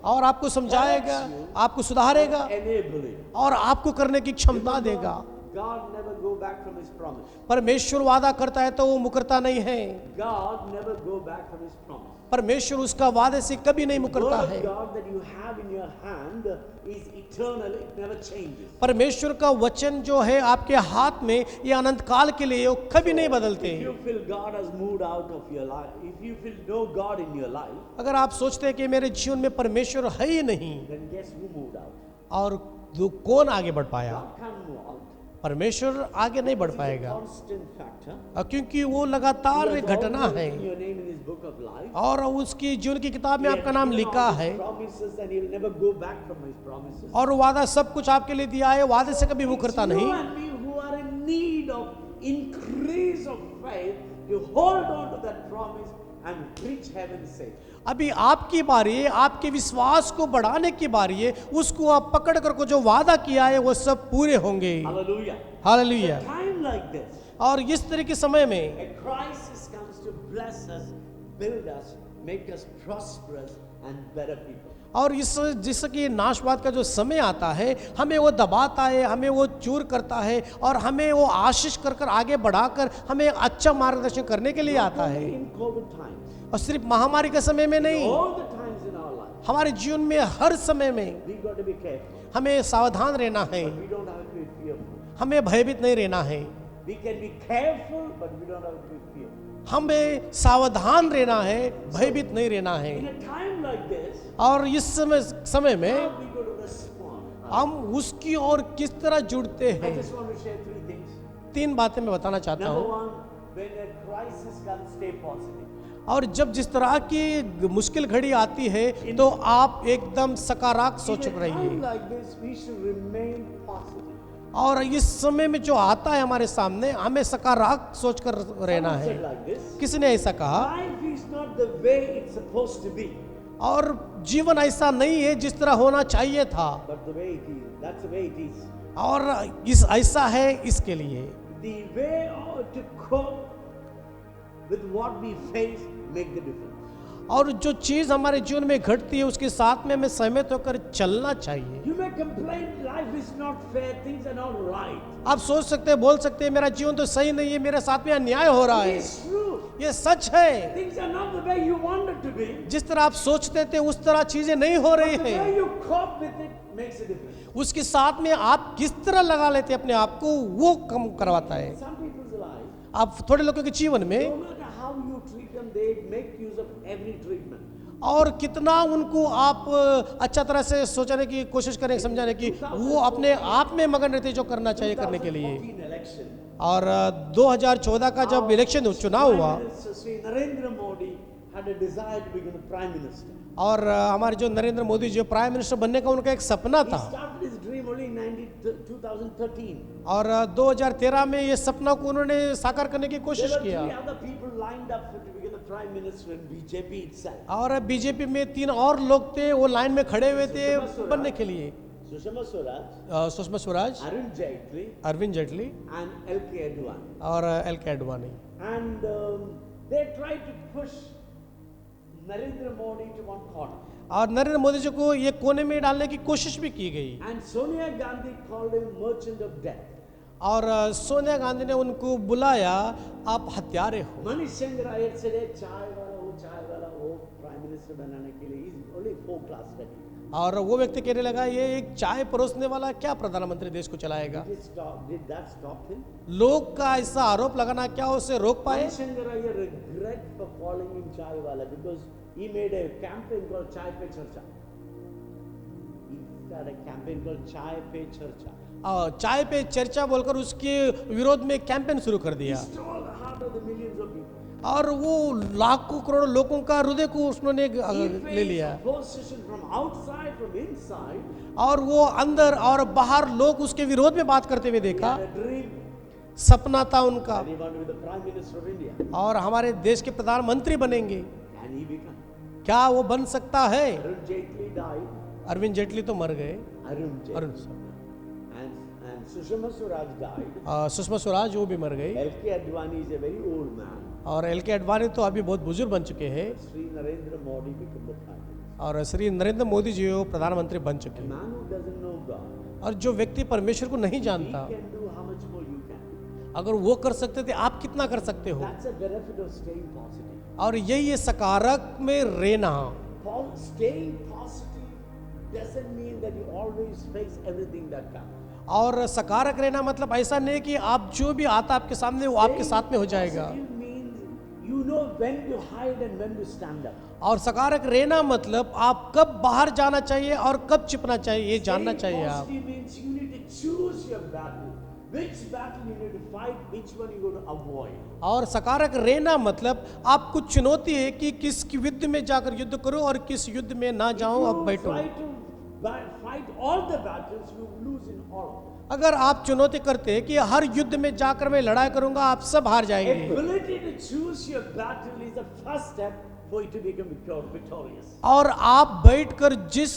और आपको समझाएगा, आपको सुधारेगा enable you. और आपको करने की क्षमता देगा। God never go back from his promise. परमेश्वर वादा करता है तो वो मुकरता नहीं है। God never go back from his promise. परमेश्वर उसका वादे से कभी नहीं मुकरता Word है। of God that you have in your hand is eternal, it never changes. परमेश्वर का वचन जो है आपके हाथ में ये अनंत काल के लिए वो कभी नहीं बदलते। If you feel God has moved out of your life, if you feel no God in your life, अगर आप सोचते हैं कि मेरे जीवन में परमेश्वर है ही नहीं, then guess who moved out? और कौन आगे बढ़ पाया? God can't move out. परमेश्वर आगे नहीं बढ़ It's a पाएगा, constant factor. क्योंकि वो लगातार He एक has घटना always है written your name in his book of life. और उसकी जीवन की किताब में He आपका has नाम given लिखा all है his promises and he'll never go back from his promises. और वादा सब कुछ आपके लिए दिया है, वादे से कभी मुकरता It's नहीं। you and me who are in need of increase of faith to hold on to that promise and reach heaven's sake. अभी आपकी बारी है, आपके विश्वास को बढ़ाने की बारी है, उसको आप पकड़ कर को जो वादा किया है वो सब पूरे होंगे। Hallelujah. Hallelujah. A time like this, और इस तरह के समय में a crisis comes to bless us, build us, make us prosperous and better people. और इस जिससे कि नाशवाद का जो समय आता है हमें वो दबाता है, हमें वो चूर करता है और हमें वो आशीष कर कर आगे बढ़ाकर हमें अच्छा मार्गदर्शन करने के लिए आता है। In COVID times, और सिर्फ महामारी के समय में नहीं, all the times in our life, हमारे जीवन में हर समय में we got to be careful. हमें सावधान रहना है, We don't have to be fearful. हमें भयभीत नहीं रहना है। We can be careful, but we don't have to be fearful. हमें सावधान रहना है, भयभीत नहीं रहना है। In a time like this, और इस समय में how we going to respond? हम उसकी ओर किस तरह जुड़ते I हैं, just want to share 3 things. 3 बातें मैं बताना चाहता Number हूँ। 1, when a crisis comes, stay positive. और जब जिस तरह की मुश्किल घड़ी आती है तो आप एकदम सकारात्मक सोच In a रहिए। time like this, we should remain positive. और इस समय में जो आता है हमारे सामने हमें सकारात्मक सोच कर रहना Someone है। said like this, किसी ने ऐसा कहा, life is not the way it's supposed to be, और जीवन ऐसा नहीं है जिस तरह होना चाहिए था, but the way it is. That's the way it is. और इस ऐसा है इसके लिए। The way to cope with what we face make the difference. और जो चीज हमारे जीवन में घटती है उसके साथ में हमें सहमत होकर चलना चाहिए। You may complain, life is not fair, things are not right. आप सोच सकते हैं, बोल सकते हैं मेरा जीवन तो सही नहीं है, मेरे साथ में अन्याय हो रहा है। It's true. ये सच है, Things are not the way you want it to be. जिस तरह आप सोचते थे उस तरह चीजें नहीं हो रही The हैं। way you cope with it makes a difference. उसके साथ में आप किस तरह लगा लेते हैं अपने आप को, वो कम करवाता है। Some people's life, आप थोड़े लोगों के जीवन में no matter how you treat them, they make use of every treatment. और कितना उनको आप अच्छा तरह से सोचने की कोशिश करें, समझाने की, वो अपने आप में मगन रहते हैं जो करना चाहिए करने के लिए। 2014 election, और 2014 का जब इलेक्शन चुनाव हुआ Prime Minister Sri Narendra Modi had a desire to become the Prime Minister. और हमारे जो नरेंद्र मोदी जो प्राइम मिनिस्टर बनने का उनका एक सपना He था, started his dream only in 2013. और 2013 में ये सपना को उन्होंने साकार करने की There कोशिश were किया। 3 other people lined up to become the Prime Minister in BJP itself. और बीजेपी में 3 और लोग थे, वो लाइन में खड़े हुए थे बनने के लिए। Sushma Swaraj, Sushma Swaraj, Arun Jaitley, Arvind Jaitley and L.K. Advani. और L K. Advani. And they tried to push Narendra Modi to one corner. और नरेंद्र मोदी जी को ये कोने में डालने की कोशिश भी की गई। And Sonia Gandhi called him merchant of death. और सोनिया गांधी ने उनको बुलाया, आप हत्यारे हो। Manish Chandra Iyer said, "Hey, chai wala, wo prime minister बनाने के लिए इज ओनली 4 क्लास स्टडी. और वो व्यक्ति कहने लगा ये एक चाय परोसने वाला क्या प्रधानमंत्री देश को चलाएगा। Did that stop him? लोग का ऐसा आरोप लगाना क्या उसे रोक पाए। Shankara regret for calling him Chai Wala because he made a campaign called Chai Pe Charcha. He started a campaign called Chai Pe Charcha. चाय पे चर्चा बोलकर उसके विरोध में कैंपेन शुरू कर दिया He stole the heart of the millions of people. और वो लाखों करोड़ों लोगों का हृदय को उन्होंने He ले लिया faced opposition from outside, from inside. और वो अंदर और बाहर लोग उसके विरोध में बात करते हुए He देखा। had a dream सपना था उनका and he wanted to be the Prime Minister of India. और हमारे देश के प्रधानमंत्री बनेंगे। And he became. क्या वो बन सकता है। Arun Jaitley died. Arvind Jaitley तो मर गए। Arun Jaitley. And Sushma Swaraj died. Sushma Swaraj वो भी मर गई। L.K. Advani is a very old man. और एल के अडवाणी तो अभी बहुत बुजुर्ग बन चुके हैं Sri Narendra Modi became the Prime Minister. और श्री नरेंद्र मोदी जी वो प्रधानमंत्री बन चुके A हैं। man who doesn't know God, और जो व्यक्ति परमेश्वर को नहीं he जानता, can do how much more you can. अगर वो कर सकते थे आप कितना कर सकते हो। That's a benefit of staying positive. और यही है सकारात्मक में रहना। Staying positive doesn't mean that you always face everything that comes. और सकारात्मक रहना मतलब ऐसा नहीं कि आप जो भी आता आपके सामने वो आपके साथ में हो जाएगा। Positive means you know when to hide and when to stand up. और सकारात्मक रहना मतलब आप कब बाहर जाना चाहिए और कब छिपना चाहिए ये जानना Staying चाहिए आप। positive means you need to choose your battle. Which battle you need to fight, which one you going to avoid. और सकारात्मक रहना मतलब आपको चुनौती है कि किस युद्ध में जाकर युद्ध करो और किस युद्ध में ना जाओ अब If you बैठो। try to fight all the battles, you lose in all of them. अगर आप चुनौती करते हैं कि हर युद्ध में जाकर मैं लड़ाई करूंगा आप सब हार जाएंगे। Ability to choose your battle is the first step for you to become victorious. और आप बैठकर जिस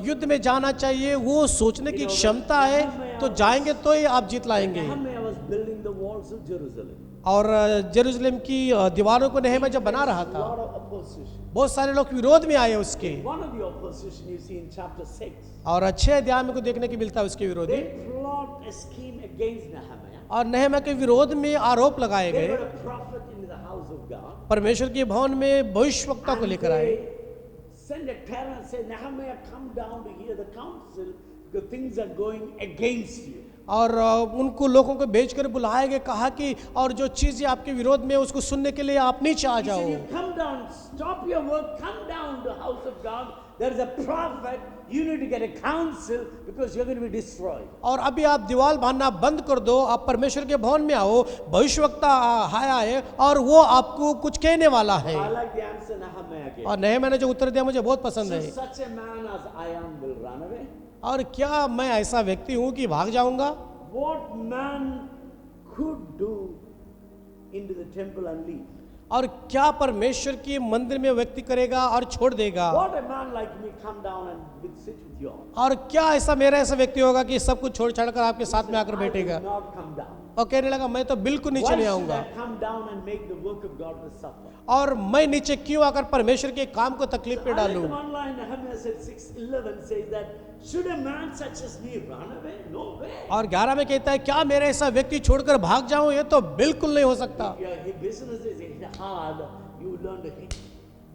युद्ध में जाना चाहिए वो सोचने की क्षमता है तो जाएंगे तो ही आप जीत लाएंगे। Nehemiah was building the walls of Jerusalem. और जेरूसलम की दीवारों को नेहमिया जब बना रहा A था lot of opposition. बहुत सारे लोग विरोध में आए उसके। One of the opposition you see in chapter 6. और अच्छे अध्याय में को देखने को मिलता है उसके विरोधी। They plot a scheme against Nehemiah. और नेहमिया के विरोध में आरोप लगाए They गए। were a prophet in the house of God. परमेश्वर के भवन में भविष्यवक्ता को And लेकर आए they send a terror and say, Nehemiah, come down to hear the counsel because things are going against you. और उनको लोगों को भेजकर बुलाया गया, कहा कि और जो चीजें आपके विरोध में उसको सुनने के लिए आप नीचे आ He जाओ। said, you come down, stop your work, come down to the house of God. There is a prophet. You need to get a counsel because you're going to be destroyed. और अभी आप दीवार बांधना बंद कर दो, आप परमेश्वर के भवन में आओ, भविष्यवक्ता आया है और वो आपको कुछ कहने वाला है। I like the answer Nehemiah gave. और नेहमिया ने जो उत्तर दिया मुझे बहुत पसंद So है। such a man as I am will run away. और क्या मैं ऐसा व्यक्ति हूँ कि भाग जाऊंगा? What man could do into the temple and leave? और क्या परमेश्वर की मंदिर में व्यक्ति करेगा और छोड़ देगा? What a man like me come down and sit with you all. और क्या ऐसा मेरा ऐसा व्यक्ति होगा कि सब कुछ छोड़ छाड़ कर आपके साथ में आकर I बैठेगा? will not come down. और कहने लगा मैं तो बिल्कुल नीचे Why नहीं should आऊंगा। I come down and make the work of God to suffer? और मैं नीचे क्यों आकर परमेश्वर के काम को तकलीफ पे I read डालूं? online Nehemiah said 6:11 says that should a man such as me run away? No way. और 11 में कहता है क्या मेरा ऐसा व्यक्ति छोड़कर भाग जाऊं? ये तो बिल्कुल नहीं हो सकता। Your business is hard. You learn to hit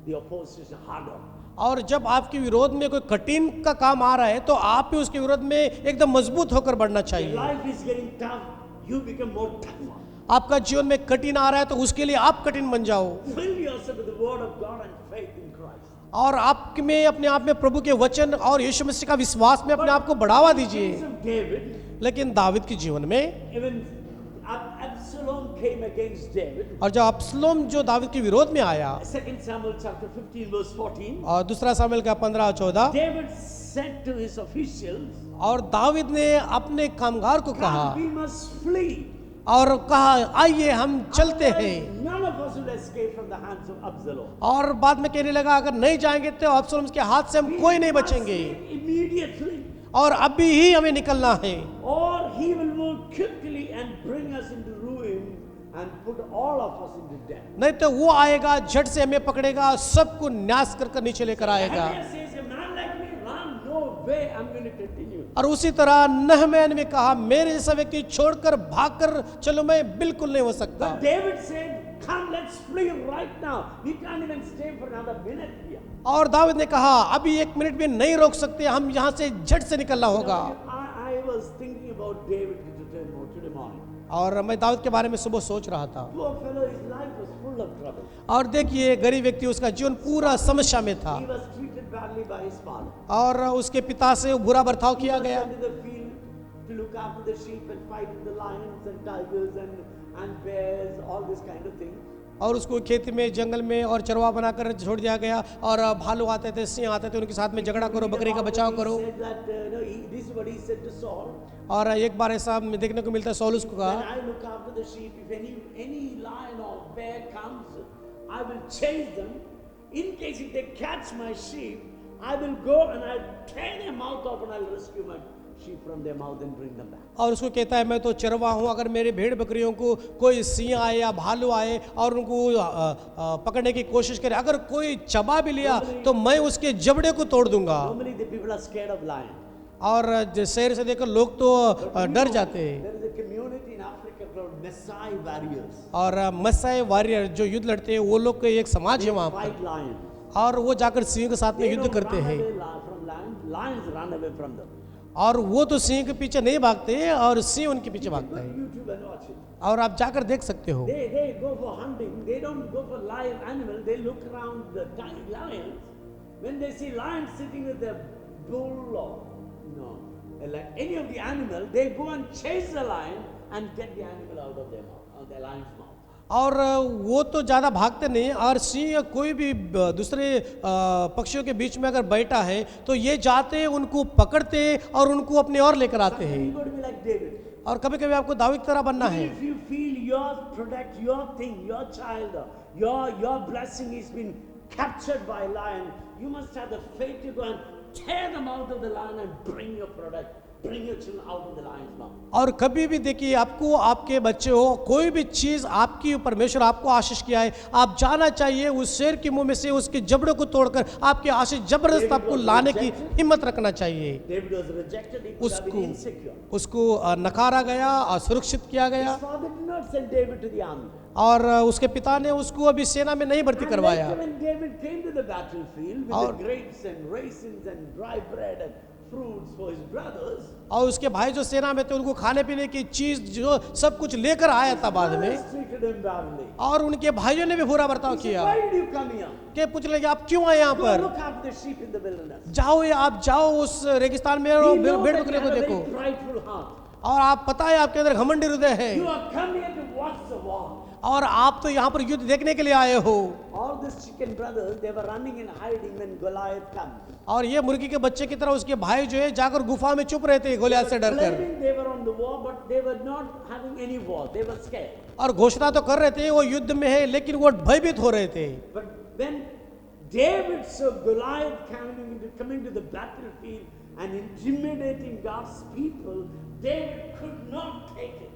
the opposition harder. और जब आपके विरोध में कोई कठिन का काम आ रहा है तो आप भी उसके विरोध में एकदम मजबूत होकर बढ़ना Your चाहिए। life is getting tough. You become more tougher. आपका जीवन में कठिन आ रहा है तो उसके लिए आप कठिन बन जाओ Fill yourself with the word of God and faith in Christ. और आप में अपने आप में प्रभु के वचन और यीशु मसीह का विश्वास में अपने आप को बढ़ावा दीजिए। Case of David, लेकिन दाविद के जीवन में even Absalom came against David. और जब अब्सलोम जो दाविद के विरोध में आया 2 Samuel chapter 15 verse 14. और दूसरा शामिल का 15-14 David said to his officials, और दाविद ने अपने कामगार को कहा "Come, we must flee. और कहा आइए हम चलते हैं। None of us will escape from the hands of Absalom. और बाद में कहने लगा अगर नहीं जाएंगे तो अब्सलोम के हाथ से हम कोई नहीं We must बचेंगे leave immediately, और अभी ही हमें निकलना है or he will move quickly and bring us into ruin and put all of us into death." नहीं तो वो आएगा झट से हमें पकड़ेगा सबको न्यास कर नीचे लेकर आएगा। Nehemiah says, "A man like me, run, no way, I'm going to continue." और उसी तरह नहम्याह ने कहा मेरे जैसा व्यक्ति छोड़कर भागकर चलो मैं बिल्कुल नहीं हो सकता। But David said, come, let's flee right now. We can't even stay for another minute here. और दाऊद ने कहा अभी 1 मिनट भी नहीं रोक सकते, हम यहाँ से झट से निकलना होगा। I was thinking about David today morning. और मैं दाऊद के बारे में सुबह सोच रहा था। Poor fellow, his life was full of trouble. और देखिए गरीब व्यक्ति, उसका जीवन पूरा समस्या में था He was treated badly by his father. और उसके पिता से बुरा बर्ताव किया He was गया। sent to the field to look after the sheep and fight with the lions and tigers and bears, all this kind of thing. और उसको खेत में, जंगल में और चरवा बनाकर छोड़ दिया गया, और भालू आते थे, सिंह आते थे, उनके साथ में झगड़ा करो, बकरी का बचाव करो। He said that, this is what he said to Saul. और एक बार ऐसा देखने को मिलता है, सौल उसको When कहा I look after the sheep, if any lion or bear comes, I will chase them. In case if they catch my sheep, I will go and I'll tear their mouth open. I'll rescue my sheep from their mouth and bring them back. और उसको कहता है मैं तो चरवा हूँ, अगर मेरे भेड़ बकरियों को कोई सिंह आए या भालू आए और उनको पकड़ने की कोशिश करे, अगर कोई चबा भी लिया तो मैं उसके जबड़े को तोड़ दूंगा। Normally the people are scared of lion. और शहर से देखकर लोग तो डर जाते हैं। There is a community in Africa called Maasai warriors. और मसाई वॉरियर जो युद्ध लड़ते हैं, वो लोग का एक समाज है वहाँ पर, Fight lions. और वो जाकर सिंह के साथ में They युद्ध don't करते run हैं। away from lions. Lions run away from them. और वो तो सिंह के पीछे नहीं भागते और सिंह उनके पीछे Go भागता to है। YouTube and watch it. और आप जाकर देख सकते हो। They go for hunting. They don't go for live animal. They look around the tiny lions. When they see lions sitting with a bull or like any of the animal, they go and chase the lion and get the animal out of their mouth, out their lion's mouth. और वो तो ज़्यादा भागते नहीं, और सिंह या कोई भी दूसरे पक्षियों के बीच में अगर बैठा है तो ये जाते हैं, उनको पकड़ते हैं और उनको अपने और लेकर आते हैं। You got to be like David. और कभी कभी आपको दाऊद की तरह बनना है। If you feel your product, your thing, your child, your blessing is been captured by a lion, you must have the faith to go and tear them out of the lion and bring your product, bring your children out of the lion's mouth. और कभी भी देखिए, आपको आपके बच्चे हो, कोई भी चीज़ आपकी परमेश्वर आपको आशीष किया है, आप जाना चाहिए उस शेर के मुंह में से उसके जबड़ों को तोड़कर आपकी आशीष जबरदस्त आपको लाने की हिम्मत रखना चाहिए। David was rejected. He could have been insecure. उसको नकारा गया और सुरक्षित किया गया, His father did not send David to the army. और उसके पिता ने उसको अभी सेना में नहीं भर्ती And करवाया। later when David came to the battlefield with और- the grapes and raisins and dry bread and fruits for his brothers, और उसके भाई जो सेना में थे, उनको खाने पीने की चीज जो सब कुछ लेकर आया था बाद में, brothers treated him badly. और उनके भाइयों ने भी बुरा बर्ताव He said, किया। why did you come here? के पूछ लगे आप क्यों आए यहाँ Go पर? look after the sheep in the wilderness. जाओ या आप जाओ उस रेगिस्तान में We और know भेड़ that you बकरियों को have a देखो, very prideful heart. और आप पता है आपके अंदर घमंडी हृदय है, You have come here to watch the war. और आप तो यहाँ पर युद्ध देखने के लिए आए हो। All these chicken brothers, they were running and hiding when Goliath comes. और ये मुर्गी के बच्चे की तरह उसके भाई जो है जाकर गुफा में चुप रहते गोलियात से डरकर, Claiming they were on the war, but they were not having any war. They were scared. और घोषणा तो कर रहे थे वो युद्ध में है, लेकिन वो भयभीत हो रहे थे। But when David saw Goliath coming to the battlefield and intimidating God's people, David could not take it.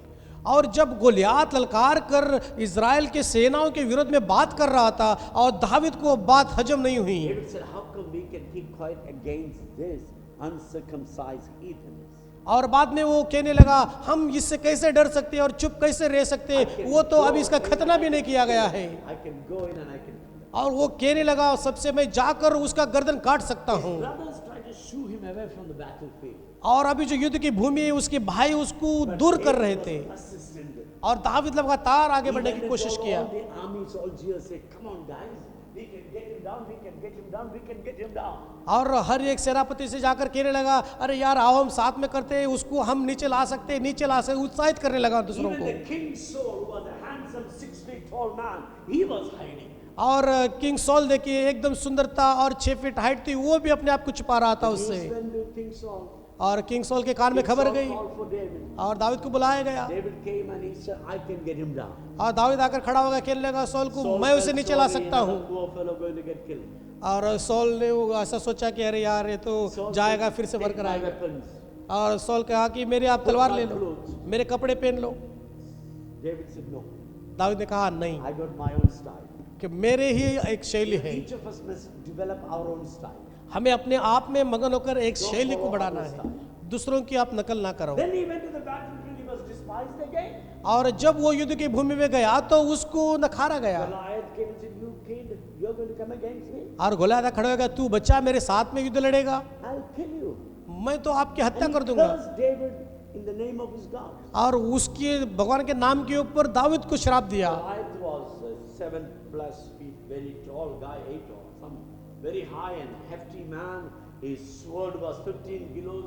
और जब गोलियात ललकार कर इज़राइल के सेनाओं के विरोध में बात कर रहा था और दाविद को बात हजम नहीं हुई, David said, how come we can keep quiet against this uncircumcised heathens? और बाद में वो कहने लगा हम इससे कैसे डर सकते हैं और चुप कैसे रह सकते हैं, वो तो अभी इसका खतना भी नहीं किया गया है। I can go in and I can. और वो कहने लगा सबसे मैं जाकर उसका गर्दन काट सकता हूँ। Brothers tried to shoo him away from the battlefield. और अभी जो युद्ध की भूमि है उसके भाई उसको दूर कर रहे थे, Persistent. और दाविद लगातार आगे बढ़ने की Even कोशिश though किया। all the army soldiers say, come on guys, we can get him down, we can get him down, we can get him down. और हर एक सेनापति से जाकर कहने लगा अरे यार आओ हम साथ में करते हैं, उसको हम नीचे ला सकते हैं, नीचे ला सकते, उत्साहित करने लगा दूसरों Even को। the king Saul, who was a handsome 6 feet tall man, he was hiding. और किंग सॉल देखिए एकदम सुंदरता और 6 फीट हाइट थी, वो भी अपने आप को छुपा रहा था उससे। He went to King Saul. और किंग सॉल के कान में King खबर Saul गई called for David. और दाऊद को बुलाया गया, David came and he said, I can get him down. और दाऊद आकर खड़ा होकर कहने लगा सॉल को Saul मैं उसे felt नीचे ला sorry, सकता हूँ। another poor fellow going to get killed. और सॉल ने वो ऐसा सोचा कि अरे यार ये तो Saul जाएगा said, फिर से "Take भर कर my आएगा। weapons." और सॉल कहा कि मेरे आप तलवार ले लो, मेरे कपड़े पहन लो। David said, no, दाऊद ने कहा नहीं, I got my own style. कि मेरे ही एक शैली है, Each of us must develop our own style. हमें अपने आप में मगन होकर एक शैली को बढ़ाना है, दूसरों की आप नकल ना करो। Then he went to the battlefield, he was despised again. और जब वो युद्ध की भूमि में गया तो उसको नखारा गया। Goliath came and said, "You kid, you're going to come against me? और गोलियत खड़ा हो गया, तू बच्चा मेरे साथ में युद्ध लड़ेगा, I'll kill you." मैं तो आपकी हत्या And कर he दूंगा। cursed David in the name of his God. और उसके भगवान के नाम के ऊपर दाऊद को श्राप दिया। Goliath was a 7+ feet, very tall guy, 8 or some very high and hefty man. His sword was 15 kilos.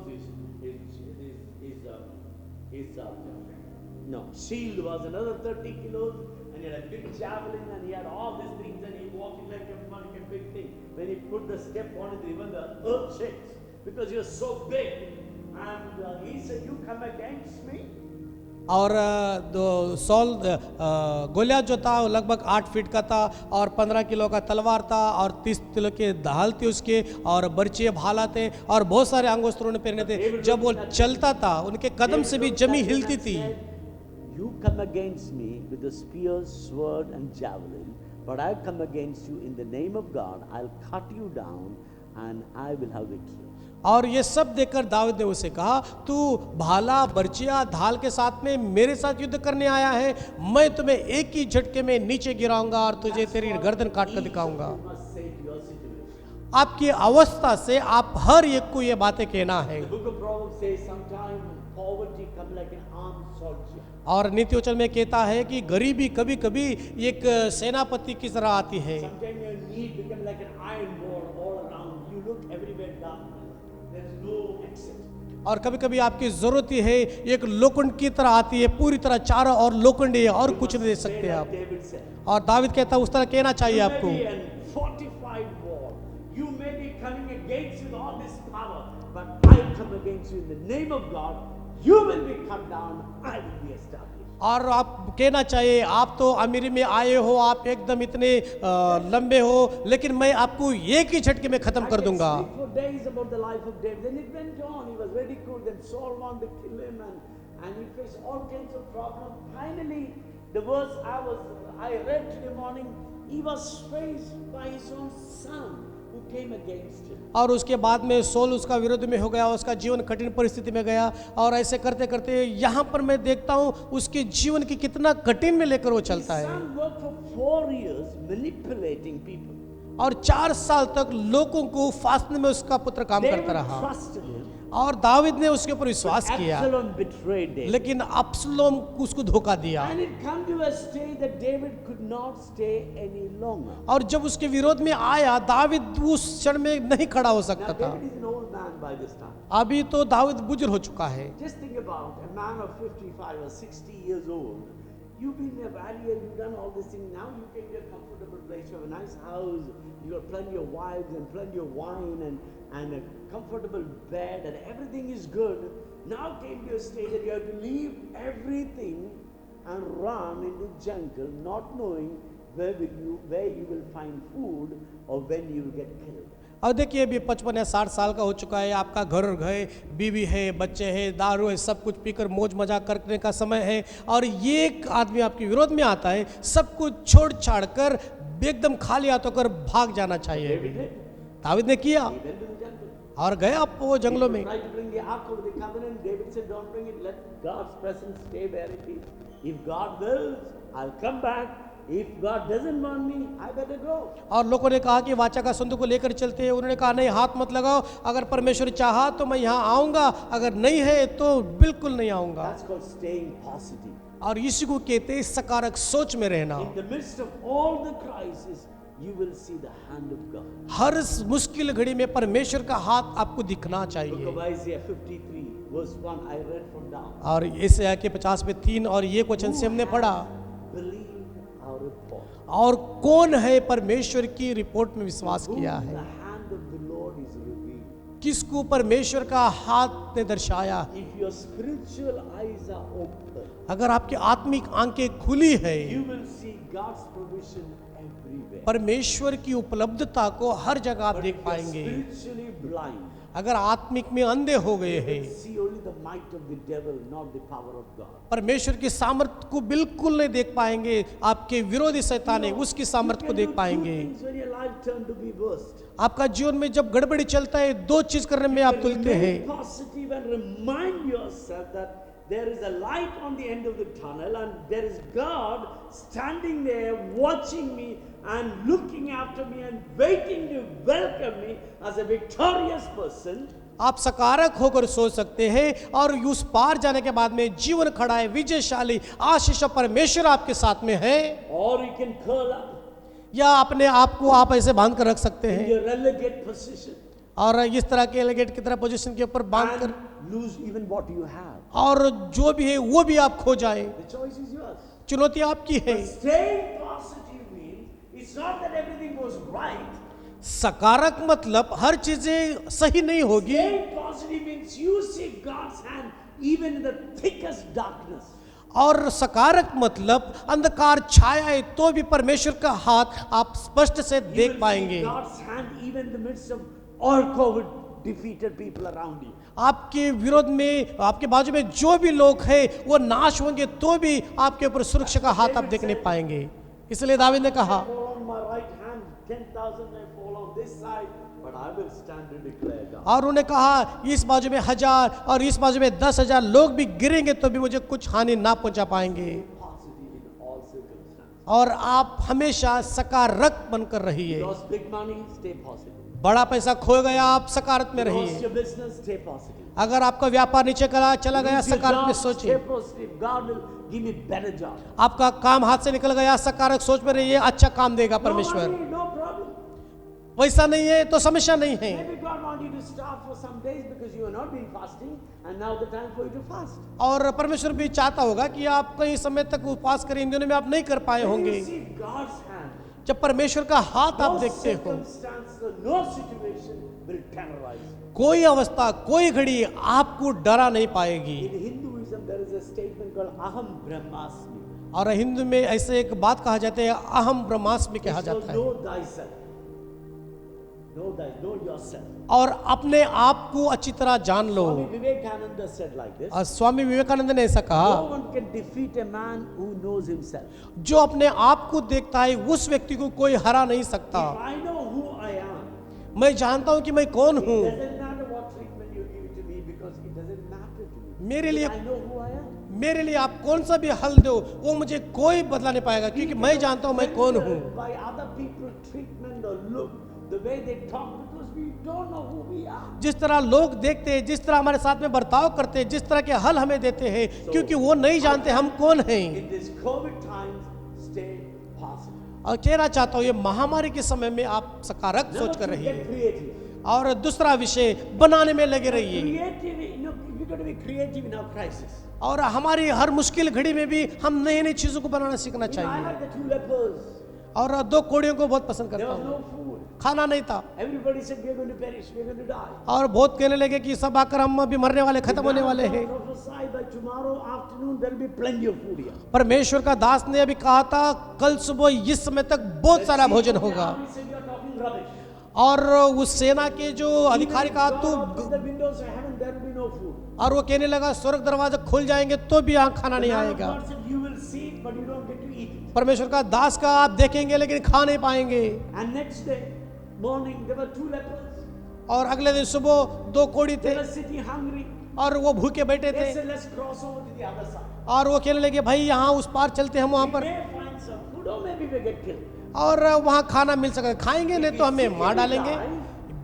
Shield was another 30 kilos, and he had a big javelin, and he had all these things, and he walked like a big thing. When he put the step on it, even the earth shakes because he was so big. And he said, "You come against me?" और गोलियत जो था वो लगभग 8 feet का था और 15 kilo का तलवार था और 30 किलो के ढाल थे उसके और बर्चिए भाला थे और बहुत सारे अंगोस्त्रों ने पहने थे। जब वो चलता था उनके कदम से भी जमी हिलती थी। "You come against me with the spear, sword, and javelin, but I come against you in the name of God. I'll cut you down, and I will have victory." और ये सब देखकर दाऊद ने उसे कहा, तू भाला बर्चिया ढाल के साथ में मेरे साथ युद्ध करने आया है, मैं तुम्हें एक ही झटके में नीचे गिराऊंगा और तुझे तेरी गर्दन काट कर दिखाऊंगा। You must say to your situation. आपकी अवस्था से आप हर एक को ये बातें कहना है। The book of Proverbs says sometimes poverty comes like an armed soldier. और नीति वचन में कहता है कि गरीबी कभी कभी एक सेनापति की तरह आती है। Sometimes your need becomes like an iron wall all around. You look everywhere darkness. There's no exit. और कभी कभी आपकी जरूरत ही है एक लोखंड की तरह आती है, पूरी तरह चारों और लोखंड है और कुछ नहीं दे Say सकते like आप। David said. और दाऊद कहता है उस तरह कहना चाहिए You may आपको। be a fortified wall. You may be coming against with all this power, but I come against you in the name of God. You will be cut down. I will be established. और आप कहना चाहिए आप तो अमीरी में आए हो, आप एकदम इतने लंबे हो, लेकिन मैं आपको एक ही झटके में खत्म I कर can दूंगा। speak for days about the life of David. Then it went on. He was ridiculed. Then Saul wanted to kill him, and he faced all kinds of problems. Finally, the verse I read today morning, he was faced by his own son who came against him. और उसके बाद में soul उसका विरोध में हो गया, उसका जीवन कठिन परिस्थिति में गया और ऐसे करते करते यहाँ पर मैं देखता हूँ उसके जीवन की कितना कठिन में लेकर वो His चलता है। son worked for 4 years manipulating people. और 4 साल तक लोगों को फासने में उसका पुत्र काम David करता रहा trusted him. और दाऊद ने उसके ऊपर विश्वास किया, Absalom betrayed David. लेकिन अब्सलोम उसको धोखा दिया। And it come to a stage that David could not stay any longer. और जब उसके विरोध में आया दाऊद उस क्षण में नहीं खड़ा हो सकता Now था। David is an old man by this time. अभी तो दाऊद बुजुर्ग हो चुका है। Just think about a man of 55 or 60 years old. You've been a warrior, you've done all these things. Now you came to a comfortable place, you have a nice house, you have plenty of wives and plenty of wine and a comfortable bed and everything is good. Now came to a stage that you have to leave everything and run in the jungle, not knowing where you will find food or when you will get killed. और देखिए अभी 55 या 60 साल का हो चुका है, आपका घर और घर, बीवी है, बच्चे हैं, दारू है, सब कुछ पीकर मौज मजाक करने का समय है और ये एक आदमी आपके विरोध में आता है, सब कुछ छोड़ छाड़ कर एकदम खाली हाथों कर भाग जाना चाहिए। दाऊद ने किया He went to the jungle. और गया वो जंगलों में। Tried to bring the ark of the covenant. David said, "Don't bring it. Let God's presence stay where it is. If God wills, I'll come back. If God doesn't want me, I better go." और लोगों ने कहा कि वाचा का संदूक को लेकर चलते हैं, उन्होंने कहा नहीं हाथ मत लगाओ, अगर परमेश्वर चाहा तो मैं यहाँ आऊँगा, अगर नहीं है तो बिल्कुल नहीं आऊँगा। That's called staying positive. और इसी को कहते हैं सकारात्मक सोच में रहना। In the midst of all the crisis, you will see the hand of God. हर मुश्किल घड़ी में परमेश्वर का हाथ आपको दिखना Book चाहिए। of Isaiah 53, verse 1, I read from down. और इससे के 50 में 3 और ये क्वेश्चन से हमने पढ़ा, Believe our report. और कौन है परमेश्वर की रिपोर्ट में विश्वास Whom किया the है, hand of the Lord is revealed. किसको परमेश्वर का हाथ ने दर्शाया। If your spiritual eyes are open, अगर आपकी आत्मिक आंखें खुली है, you will see God's provision everywhere. परमेश्वर की उपलब्धता को हर जगह आप But देख if you are पाएंगे। spiritually blind, अगर आत्मिक में अंधे हो गए you हैं, will see only the might of the devil, not the power of God. परमेश्वर की सामर्थ को बिल्कुल नहीं देख पाएंगे, आपके विरोधी शैतान है उसकी सामर्थ को You देख can do पाएंगे। two things when your life turned to be worst. आपका जीवन में जब गड़बड़ी चलता है, 2 चीज करने में आप You तुलते remain हैं। positive and remind yourself that there is a light on the end of the tunnel, and there is God standing there watching me and looking after me and waiting to welcome me as a victorious person. आप सकारात्मक होकर सोच सकते हैं और उस पार जाने के बाद में जीवन खड़ा है, विजयशाली आशीष परमेश्वर आपके साथ में है। Or you can curl up या अपने आप को आप ऐसे बांध कर रख सकते in हैं your relegate position और इस तरह के एलिगेट की तरह पोजीशन के ऊपर बांध कर, and lose even what you have. और जो भी है वो भी आप खो जाए। The choice is yours. चुनौती आपकी है। Staying positive means it's not that everything goes right. सकारात्मक मतलब हर चीजें सही नहीं होगी। Staying positive means you see God's hand even in the thickest darkness. और सकारात्मक मतलब अंधकार छाया है तो भी परमेश्वर का हाथ आप स्पष्ट से You देख will see पाएंगे। God's hand even in the midst of all COVID defeated people around you. आपके विरोध में, आपके बाजू में जो भी लोग हैं वो नाश होंगे तो भी आपके ऊपर सुरक्षा का हाथ आप देख नहीं पाएंगे। इसलिए दावीद ने कहा, Fall on my right hand, 10,000 may fall on this side, but I will stand to declare God. और उन्होंने कहा इस बाजू में 1000 और इस बाजू में 10,000 लोग भी गिरेंगे तो भी मुझे कुछ हानि ना पहुंचा पाएंगे। Positive in all circumstances. और आप हमेशा सकारात्मक बनकर रहिए। Lost big money, stay positive. बड़ा पैसा खो गया, आप सकारात्मक में Lost रहिए। your business, stay positive. अगर आपका व्यापार नीचे चला गया, Lose your सकारात्मक में job, सोचिए। stay positive. God will give me better job. आपका काम हाथ से निकल गया, सकारात्मक सोच में रहिए, अच्छा काम देगा No परमेश्वर। money, no problem. वैसा नहीं है तो समस्या नहीं है। Maybe God wants you to starve for some days because you have not been fasting, and now the time for you to fast. और परमेश्वर भी चाहता होगा कि आप कई समय तक उपवास करें, इन दिनों में आप नहीं कर पाए When होंगे। you see God's hand, जब परमेश्वर का हाथ आप no देखते हो, circumstance, no situation will terrorize you. कोई अवस्था, कोई घड़ी आपको डरा नहीं पाएगी। In Hinduism, there is a statement called Aham Brahmasmi. और हिंदू में ऐसे एक बात कहा जाता है, अहम ब्रह्मास्मि कहा So जाता है। know thyself. Know yourself. और अपने आप को अच्छी तरह जान लो। Swami Vivekananda said like this. और स्वामी विवेकानंद ने ऐसा कहा, No one can defeat a man who knows himself. जो अपने आप को देखता है उस व्यक्ति को कोई हरा नहीं सकता। If I know who I am, मैं जानता हूं कि मैं कौन it हूं। doesn't matter what treatment you give to me because it doesn't matter to me. मेरे लिए I know who I am. मेरे लिए आप कौन सा भी हल दो वो मुझे कोई बदला नहीं पाएगा, क्योंकि मैं जानता हूं मैं कौन हूं। By other people treatment or look, the way they talk, because we don't know who we are. जिस तरह लोग देखते हैं, जिस तरह हमारे साथ में बर्ताव करते हैं, जिस तरह के हल हमें देते हैं, क्योंकि वो नहीं जानते हम कौन हैं। In this COVID times, stay positive. और कहना चाहता हूँ ये महामारी के समय में आप सकारात्मक Number सोच कर two, रहिए। get creative. और दूसरा विषय बनाने में लगे रहिए। Creative, we've got to be creative in our crisis. और हमारी हर मुश्किल घड़ी में भी हम नई नई चीजों को बनाना सीखना I चाहिए। like the two lepers. और 2 कोड़ियों को बहुत पसंद There करता was हूँ। no food. खाना नहीं था Everybody said we're going to perish, we're going to die. और बहुत कहने लगे कि सब आकर हम अभी मरने वाले, खत्म होने वाले हैं। Prophesy by tomorrow afternoon there will be plenty of food here. परमेश्वर का दास ने अभी कहा था कल सुबह इस समय तक बहुत सारा भोजन होगा। He said you're talking rubbish. और उस सेना के जो अधिकारी कहा Even तू, God opened the windows of heaven, there will be no food. और वो कहने लगा स्वर्ग दरवाजा खुल जाएंगे तो भी यहाँ खाना नहीं The man of आएगा। God said you will see it, but you don't get to eat it. परमेश्वर का दास का आप देखेंगे लेकिन खा नहीं पाएंगे। And next day morning there were two lepers. और अगले दिन सुबह 2 कोड़ी थे They were sitting hungry. और वो भूखे बैठे They थे said let's cross over to the other side. और वो कहने लगे भाई यहाँ उस पार चलते हम वहाँ We पर, may find some food or maybe we get killed. और वहाँ खाना मिल सकता है, खाएंगे नहीं तो हमें मार डालेंगे।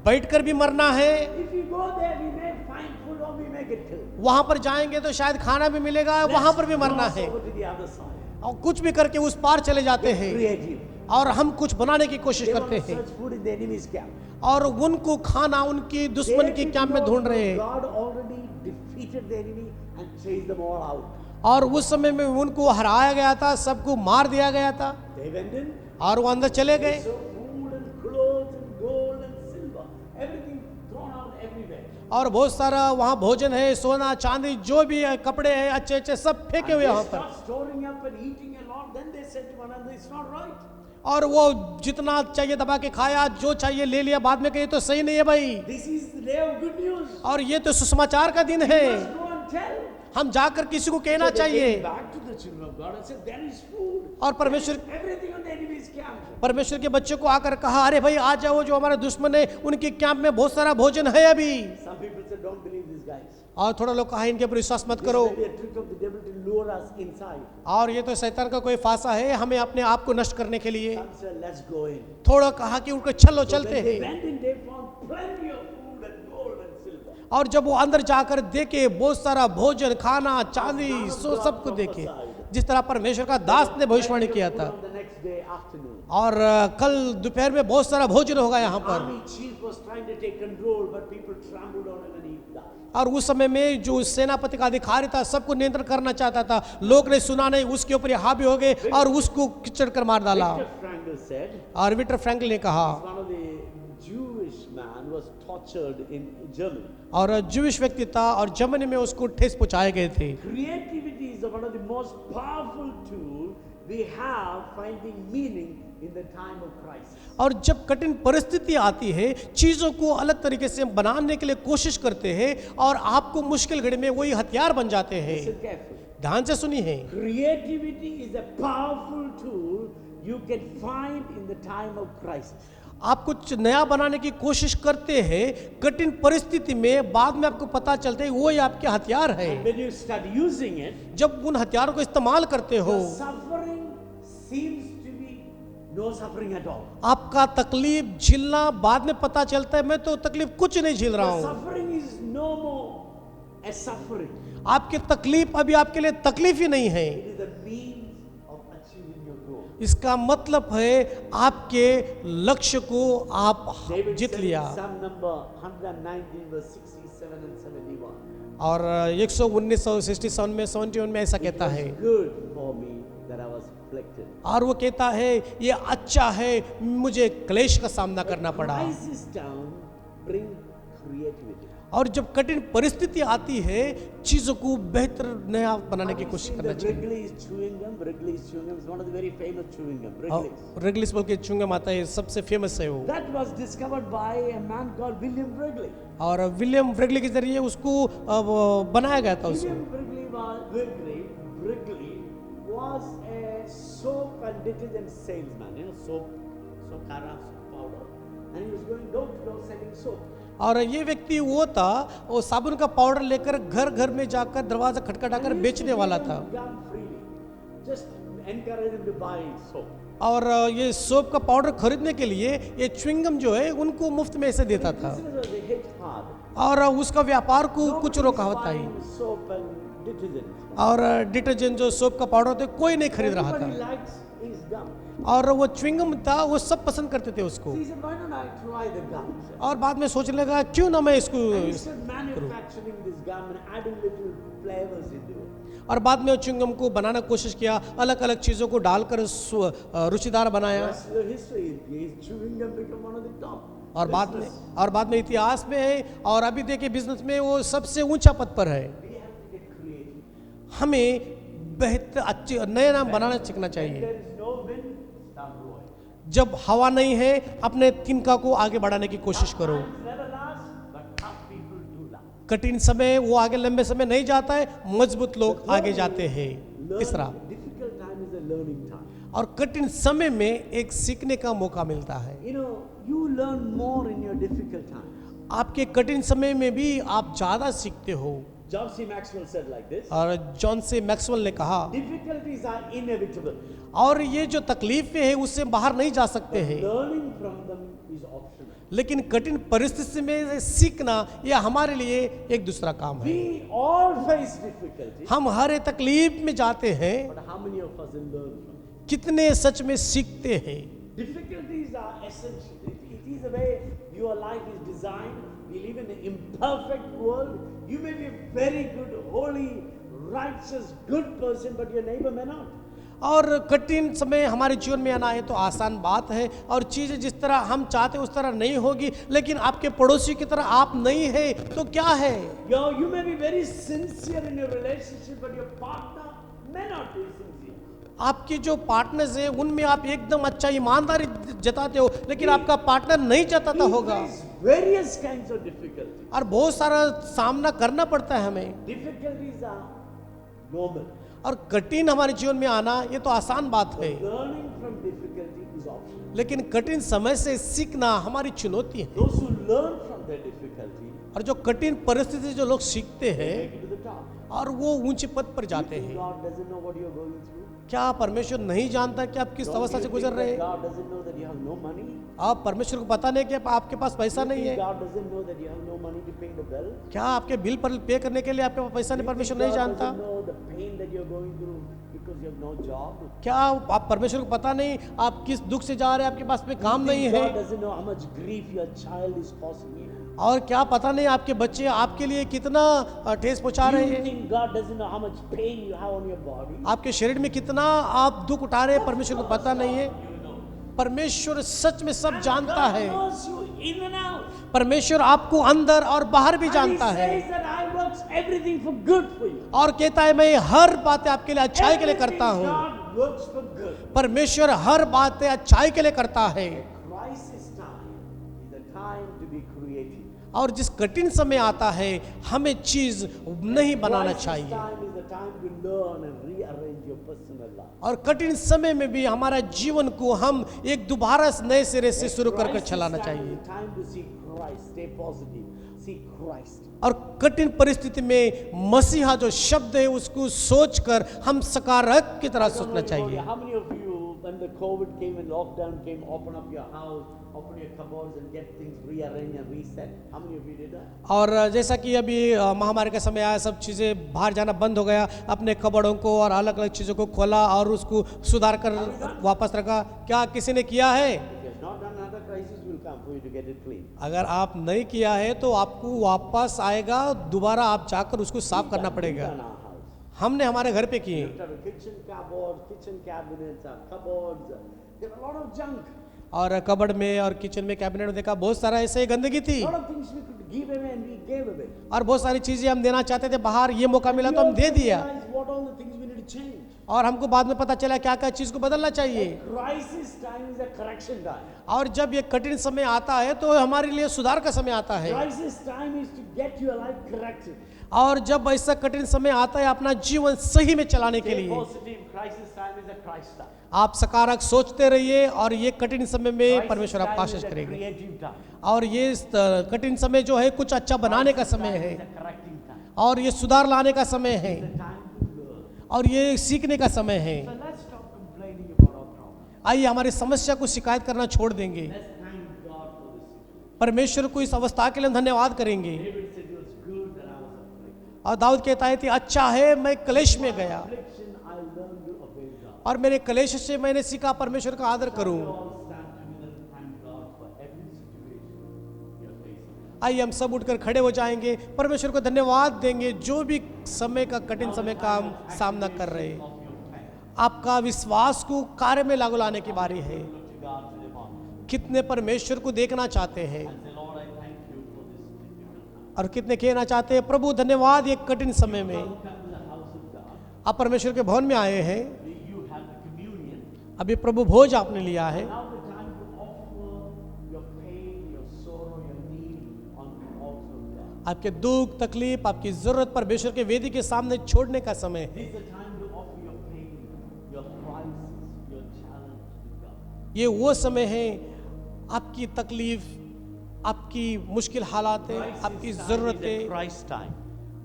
बैठकर भी मरना है, If we go there we may find food or we may get killed. वहाँ पर जाएंगे तो शायद खाना भी मिलेगा, वहाँ पर भी मरना Cross है। over to the other side. और कुछ भी करके उस पार चले जाते हैं Creative. और हम कुछ बनाने की कोशिश They want करते to हैं search food in the enemy's camp. और उनको खाना उनकी दुश्मन की कैंप में ढूंढ रहे हैं। God already defeated the enemy and chased them all out. और उस समय में उनको हराया गया था, सबको मार दिया गया था They went in. और वो अंदर चले गए। So food and clothes and gold and silver, everything thrown out everywhere. और बहुत सारा वहाँ भोजन है, सोना चांदी जो भी है, कपड़े हैं अच्छे अच्छे सब फेंके हुए They वहाँ पर। start storing up and eating a lot. Then they said to one another, "It's not right." और वो जितना चाहिए दबा के खाया, जो चाहिए ले लिया, बाद में कही तो सही नहीं है भाई। This is the day of good news. और ये तो सुसमाचार का दिन है, Let's go and tell. हम जाकर किसी को कहना So they चाहिए। came back to the children of God and said, "There is food. और परमेश्वर Everything on the enemy's camp." परमेश्वर के बच्चों को आकर कहा अरे भाई आ जाओ, जो हमारे दुश्मन है उनके कैंप में बहुत सारा भोजन है अभी। Some people said, "Don't believe these guys." और थोड़ा लोग कहा इनके ऊपर विश्वास मत करो, This may be a trick of the devil to lure us inside. और ये तो शैतान का कोई फांसा है हमें अपने आप को नष्ट करने के लिए। Some said, let's go in. थोड़ा कहा कि उनको चलो So चलते when they हैं, went in, they found plenty of food and gold and silver. और जब वो अंदर जाकर देखे बहुत सारा भोजन, खाना, चांदी, सो सब कुछ देखे, जिस तरह परमेश्वर का दास ने भविष्यवाणी किया था। On the next day afternoon, और कल दोपहर में बहुत सारा भोजन होगा यहाँ पर। army chief was trying to take control, but people trampled on him and he died. और उस समय में जो सेनापति का अधिकारी था सबको नियंत्रण करना चाहता था, लोग ने सुना नहीं, उसके ऊपर ये हावी हो गए और उसको किचड़ कर मार डाला। Viktor Frankl said, और विक्टर फ्रैंकल ने कहा, one of the Jewish man was tortured in Germany. और ज्यूइश व्यक्ति था और जर्मनी में उसको ठेस पहुंचाए गए थे। Creativity is one of the most powerful tools we have finding meaning in the time of crisis. और जब कठिन परिस्थिति आती है, चीजों को अलग तरीके से बनाने के लिए कोशिश करते हैं और आपको मुश्किल घड़ी में वही हथियार बन जाते हैं। Listen carefully. ध्यान से सुनिए, Creativity is a powerful tool you can find in the time of crisis. आप कुछ नया बनाने की कोशिश करते हैं, कठिन परिस्थिति में बाद में आपको पता चलता है वो ही आपके हथियार है। When you start using it, जब उन हथियारों को इस्तेमाल करते हो, the suffering seems to be no suffering at all. आपका तकलीफ झेलना बाद में पता चलता है मैं तो तकलीफ कुछ नहीं झेल रहा The हूँ। suffering is no more a suffering. आपकी तकलीफ अभी आपके लिए तकलीफ ही नहीं है। It is the means of achieving your goal. इसका मतलब है आपके लक्ष्य को आप David जीत said लिया। in Psalm number 119 verse 67 and 71. और 119 और 67 में 71 में ऐसा कहता है, Good for me that I was afflicted. और वो कहता है ये अच्छा है मुझे क्लेश का सामना करना पड़ा। Crisis time bring creativity. और जब कठिन परिस्थिति आती है चीजों को बेहतर नया बनाने की Have you कोशिश seen करना the चाहिए। Wrigley's chewing gum? Wrigley's chewing gum is one of the very famous chewing gum. Wrigley's. रेगलिस बोल के चुंगम आता है, सबसे फेमस है वो। That was discovered by a man called William Wrigley. और विलियम व्रिगली के जरिए उसको वो बनाया गया था उसको। William Wrigley was a soap and detergent salesman. You know, soap powder, and he was going door to door selling soap. और ये व्यक्ति वो था, वो साबुन का पाउडर लेकर घर घर में जाकर दरवाजा खटखटाकर बेचने वाला था। Gum freely, just encourage him to buy soap. और ये सोप का पाउडर खरीदने के लिए ये च्युइंगम जो है उनको मुफ्त में ऐसे देता था। Business was hit hard. और उसका व्यापार को कुछ Nobody रोका is होता buying है। soap and detergent. और डिटर्जेंट जो सोप का पाउडर होता है कोई नहीं खरीद रहा Everybody था। likes his gum. और वो च्युइंगम था वो सब पसंद करते थे उसको। So he said, why don't I try the gum? और बाद में सोचने लगा क्यों ना मैं इसको। And he started manufacturing this gum and adding little flavors into it. और बाद में च्युइंगम को बनाना कोशिश किया, अलग अलग चीज़ों को डालकर रुचिदार बनाया। That's the history. His chewing gum became one of the top. और business. बाद में इतिहास में है और अभी देखिए बिजनेस में वो सबसे ऊंचा पद पर है। We have to get creative. हमें बेहतर अच्छे नए नाम बनाना सीखना When चाहिए। there is no wind, start rowing. जब हवा नहीं है अपने तिनका को आगे बढ़ाने की कोशिश करो। Times never last, but tough people do last. कठिन समय वो आगे लंबे समय नहीं जाता है, मजबूत लोग आगे जाते हैं। तीसरा, Difficult time is a learning time. और कठिन समय में एक सीखने का मौका मिलता है। You know, you learn more in your difficult time. आपके कठिन समय में भी आप ज्यादा सीखते हो। John C. Maxwell said like this. और जॉन से मैक्सवेल ने कहा, Difficulties are inevitable. और ये जो तकलीफें हैं उससे बाहर नहीं जा सकते हैं, Learning from them is optional. लेकिन कठिन परिस्थिति में सीखना यह हमारे लिए एक दूसरा काम है। We all face difficulty, हम हर एक तकलीफ में जाते हैं, but how many of us will learn from it? कितने सच में सीखते हैं। Difficulties are essential. It is the way your life is designed. We live in an imperfect world. You may be a very good, holy, righteous, good person, but your neighbor may not. और कठिन समय हमारे जीवन में आना है तो आसान बात है, और चीज़ें जिस तरह हम चाहते उस तरह नहीं होगी, लेकिन आपके पड़ोसी की तरह आप नहीं है तो क्या है। You may be very sincere in your relationship, but your partner may not be sincere. आपके जो पार्टनर्स हैं उनमें आप एकदम अच्छा ईमानदारी जताते हो, लेकिन आपका पार्टनर नहीं जताता We होगा। face various kinds of difficulties. और बहुत सारा सामना करना पड़ता है हमें, Difficulties are normal. और कठिन हमारे जीवन में आना ये तो आसान बात है, Learning from difficulty is optional. लेकिन कठिन समय से सीखना हमारी चुनौती है। Those who learn from their difficulty और जो कठिन परिस्थिति जो लोग सीखते हैं make it to the top. और वो ऊंचे पद पर जाते हैं। God doesn't know what you're going through. क्या परमेश्वर नहीं जानता कि आप किस Don't अवस्था you से गुजर think रहे that हैं? God doesn't know that you have no money? आप परमेश्वर को पता नहीं कि आपके पास पैसा You नहीं think है? God doesn't know that you have no money to pay the bill? क्या आपके बिल पर पे करने के लिए आपके पास पैसा नहीं? You परमेश्वर think नहीं God जानता? doesn't know the pain that you're going through because you have no job? क्या आप परमेश्वर को पता नहीं आप किस दुख से जा रहे हैं? आपके पास में काम You नहीं think है? God doesn't know how much grief your child is causing you? और क्या पता नहीं आपके बच्चे आपके लिए कितना ठेस पहुंचा रहे You हैं? think God doesn't know how much pain you have on your body? आपके शरीर में कितना आप दुख उठा रहे हैं? परमेश्वर को पता नहीं है? परमेश्वर सच में सब जानता God है। knows you in and out. परमेश्वर आपको अंदर और बाहर भी And He जानता है says that I works everything for good for you. और कहता है मैं हर बातें आपके लिए अच्छाई के लिए करता Everything हूँ। God works for good. परमेश्वर हर बातें अच्छाई के लिए करता है। Crisis time is the time to be creative. और जिस कठिन समय आता है हमें चीज नहीं बनाना Crisis चाहिए। time is the time to learn and rearrange your personal life. और कठिन समय में भी हमारा जीवन को हम एक दोबारा नए सिरे से शुरू कर Crisis चलाना time चाहिए। is the time to see Christ. Stay positive. See Christ. और कठिन परिस्थिति में मसीहा जो शब्द है उसको सोचकर हम सकारात्मक की तरह सोचना चाहिए। How many of you, when the COVID came and lockdown came, open up your house, open your cupboards and get things rearranged and reset? How many of you did that? और जैसा कि अभी महामारी का समय आया, सब चीज़ें बाहर जाना बंद हो गया, अपने कबड़ों को और अलग अलग चीज़ों को खोला और उसको सुधार कर वापस रखा। क्या किसी ने किया है? If you have not done, another crisis will come for you to get it clean. अगर आप नहीं किया है तो आपको वापस आएगा, दोबारा आप जाकर उसको साफ करना पड़ेगा। In our house. हमने हमारे घर पे किए। There are kitchen cupboards, kitchen cabinets, cupboards. There are a lot of junk. और कबड़ में और किचन में कैबिनेट में देखा बहुत सारा ऐसे ही गंदगी थी A lot of things we could give away and we gave away. और बहुत सारी चीजें हम देना चाहते थे बाहर, ये मौका मिला तो हम दे दिया Realize what all the things we need to change. और हमको बाद में पता चला क्या क्या चीज को बदलना चाहिए। Crisis time is a correction time. और जब ये कठिन समय आता है तो हमारे लिए सुधार का समय आता है। Crisis time is to get your life corrected. और जब ऐसा कठिन समय आता है अपना जीवन सही में चलाने के Stay लिए positive. Crisis time is a Christ time. आप सकारात्मक सोचते रहिए और ये कठिन समय में Crisis परमेश्वर आपका time is आशीष a करेंगे। creative time. और ये कठिन समय जो है कुछ अच्छा बनाने का समय है It's a correcting time. और ये सुधार लाने का समय है It's a time to learn. और ये सीखने का समय है। So let's stop complaining about our problems. आइए हमारी समस्या को शिकायत करना छोड़ देंगे, Let's thank God for this situation. परमेश्वर को इस अवस्था के लिए हम धन्यवाद करेंगे। David said it was good that I was afflicted. और दाऊद कहता है कि अच्छा है मैं क्लेश में गया Affliction, I learned to obey God. और मेरे क्लेश से मैंने सीखा परमेश्वर का आदर करूं। All stand together and thank God for every situation you're facing. आइए हम सब उठकर खड़े हो जाएंगे, परमेश्वर को धन्यवाद देंगे जो भी समय का कठिन समय का हम सामना कर रहे हैं। आपका विश्वास को कार्य में लागू लाने की बारी है। Look to God today morning. कितने परमेश्वर को देखना चाहते हैं And say, Lord, I thank you for this difficult time. और कितने कहना चाहते हैं प्रभु धन्यवाद ये कठिन समय में Come to the house of God. आप परमेश्वर के भवन में आए हैं। You have the communion. अभी प्रभु भोज आपने लिया है Now the time to offer your pain, your sorrow, your need on the altar of God. आपके दुख तकलीफ आपकी जरूरत परमेश्वर के वेदी के सामने छोड़ने का समय है। This is the time to offer your pain, your crisis, your challenge to God. ये वो समय है आपकी तकलीफ आपकी मुश्किल हालातें आपकी Crisis time is a ज़रूरतें Christ time.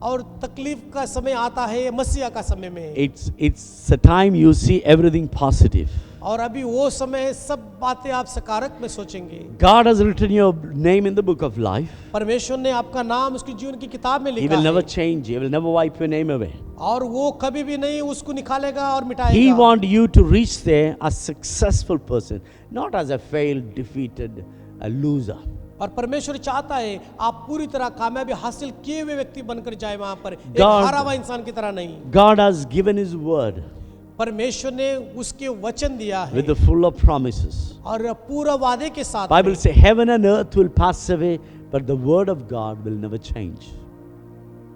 और तकलीफ का समय आता है मसीहा का समय में। It's the time you see everything positive. और अभी वो समय सब बातें आप सकारात्मक में सोचेंगे। God has written your name in the book of life. परमेश्वर ने आपका नाम उसकी जीवन की किताब में He लिखा will never है change. He will never wipe your name away. और वो कभी भी नहीं उसको निकालेगा और He मिटाएगा। wants you to reach there as a successful person, not as a failed, defeated, a loser. और परमेश्वर चाहता है आप पूरी तरह कामयाबी हासिल किए हुए व्यक्ति बनकर जाए वहां पर, एक God- हारा हुआ इंसान की तरह नहीं। God has given His word परमेश्वर ने उसके वचन दिया है with the full of promises. और पूरा वादे के साथ Bible में। says heaven and earth will pass away, but the word of God will never change.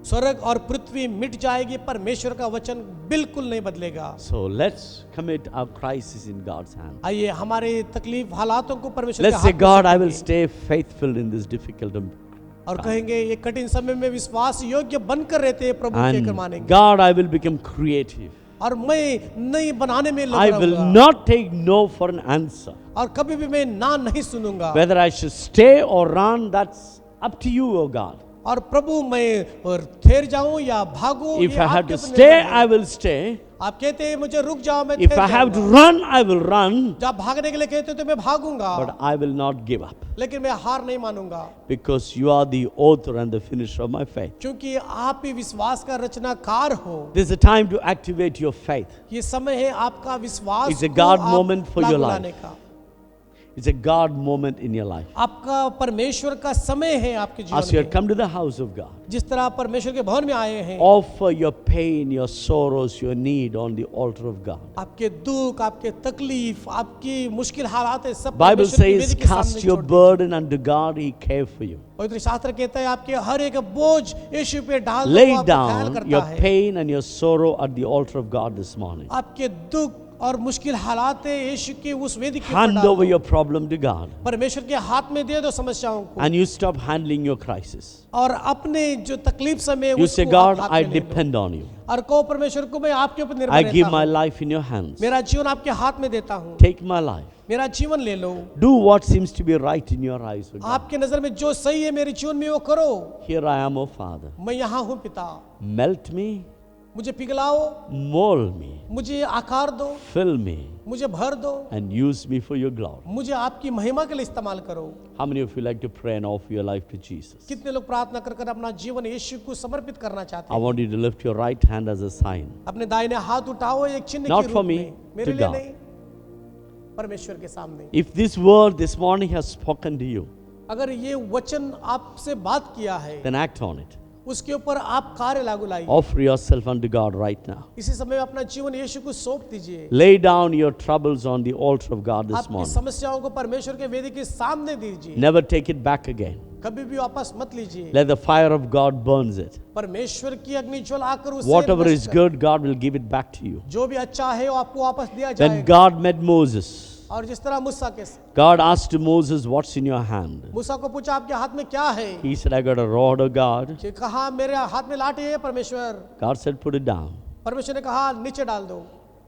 स्वर्ग और पृथ्वी मिट जाएगी, परमेश्वर का वचन बिल्कुल नहीं बदलेगा। So let's commit our crisis in God's hand. आइए हमारे तकलीफ हालातों को परमेश्वर Let's के say, हाथ में God, I will सौंपेंगे stay faithful in this difficult और कहेंगे ये कठिन समय में विश्वास योग्य बनकर रहते हैं प्रभु के कर and मानेंगे। God, I will become creative. और मैं नहीं बनाने में लग I will रहूंगा not take no for an answer. और कभी भी मैं ना नहीं सुनूंगा। Whether I should stay or run, that's up to you, O God. और प्रभु मैं और ठहर जाऊं या भागूं, If ये I have आपके to ऊपर stay, निर्भर है। I will stay. आप कहते हैं मुझे रुक जाओ, मैं If ठहर I have to जाऊंगा। run, I will run. जब भागने के लिए कहते हो तो मैं भागूंगा, But I will not give up. लेकिन मैं हार नहीं मानूंगा, Because you are the author and the finisher of my faith. क्योंकि आप ही विश्वास का रचनाकार हो। This is a time to activate your faith. ये समय है आपका विश्वास It's a को God आप moment for your लागू life. लाने का। It's a God moment in your life. आपका परमेश्वर का समय है आपके As जीवन you have में। come to the house of God, जिस तरह आप परमेश्वर के भवन में आए हैं, offer your pain, your sorrows, your need on the altar of God. आपके दुख, आपके तकलीफ, आपकी मुश्किल हालात है सब Bible परमेश्वर की says, वेदी के cast सामने your छोड़ दीजिए। burden unto God, He cares for you. पवित्र शास्त्र कहता है आपके हर एक बोझ यीशु पे डाल दो, Lay वो आपका ख्याल down करता your है। pain and your sorrow at the altar of God this morning. आपके दुख और मुश्किल हालात है यीशु की उस वेदी के ऊपर Hand डाल over दो। your problem to God. परमेश्वर के हाथ में दे दो समस्याओं को, And you stop handling your crisis. और अपने जो तकलीफ समय You say, उसको God, आप हाथ I में ले लो। depend on you. और कहो परमेश्वर को मैं आपके ऊपर निर्भर I give रहता my हूँ। life in your hands. मेरा जीवन आपके हाथ में देता हूँ, Take my life. मेरा जीवन ले लो। Do what seems to be right in your eyes, O God. आपके नजर में जो सही है मेरे जीवन में वो करो। Here I am, O Father. मैं यहाँ हूँ पिता, Melt me, मुझे पिघलाओ, mold me, मुझे आकार दो, fill me, मुझे भर दो, and use me for your glory. मुझे आपकी महिमा के लिए इस्तेमाल करो। How many of you like to pray and offer your life to Jesus? कितने लोग प्रार्थना कर कर अपना जीवन यीशु को समर्पित करना चाहते I हैं? want you to lift your right hand as a sign. अपने दाहिने हाथ उठाओ एक चिन्ह Not के for रूप me, में, मेरे to लिए God. नहीं, परमेश्वर के सामने। If this word this morning has spoken to you, अगर ये वचन आपसे बात किया है, then act on it. उसके ऊपर आप कार्य लागू लाइए। Offer yourself unto God right now. इसी समय अपना जीवन यीशु को सौंप दीजिए। Lay down your troubles on the altar of God this आपकी morning. समस्याओं को परमेश्वर के वेदी के सामने दीजिए। Never take it back again. कभी भी वापस मत लीजिए। Let the fire of God burns it. परमेश्वर की अग्नि ज्वल आकर उसे Whatever नष्ट is कर- good, God will give it back to you. जो भी अच्छा है वो आपको वापस दिया When जाएगा। God met Moses, और जिस तरह मूसा के God asked Moses, "What's in your hand?" मूसा को पूछा आपके हाथ में क्या है? He said, "I got a rod of God." कि कहा मेरे हाथ में लाठी है परमेश्वर। God said, "Put it down." परमेश्वर ने कहा नीचे डाल दो।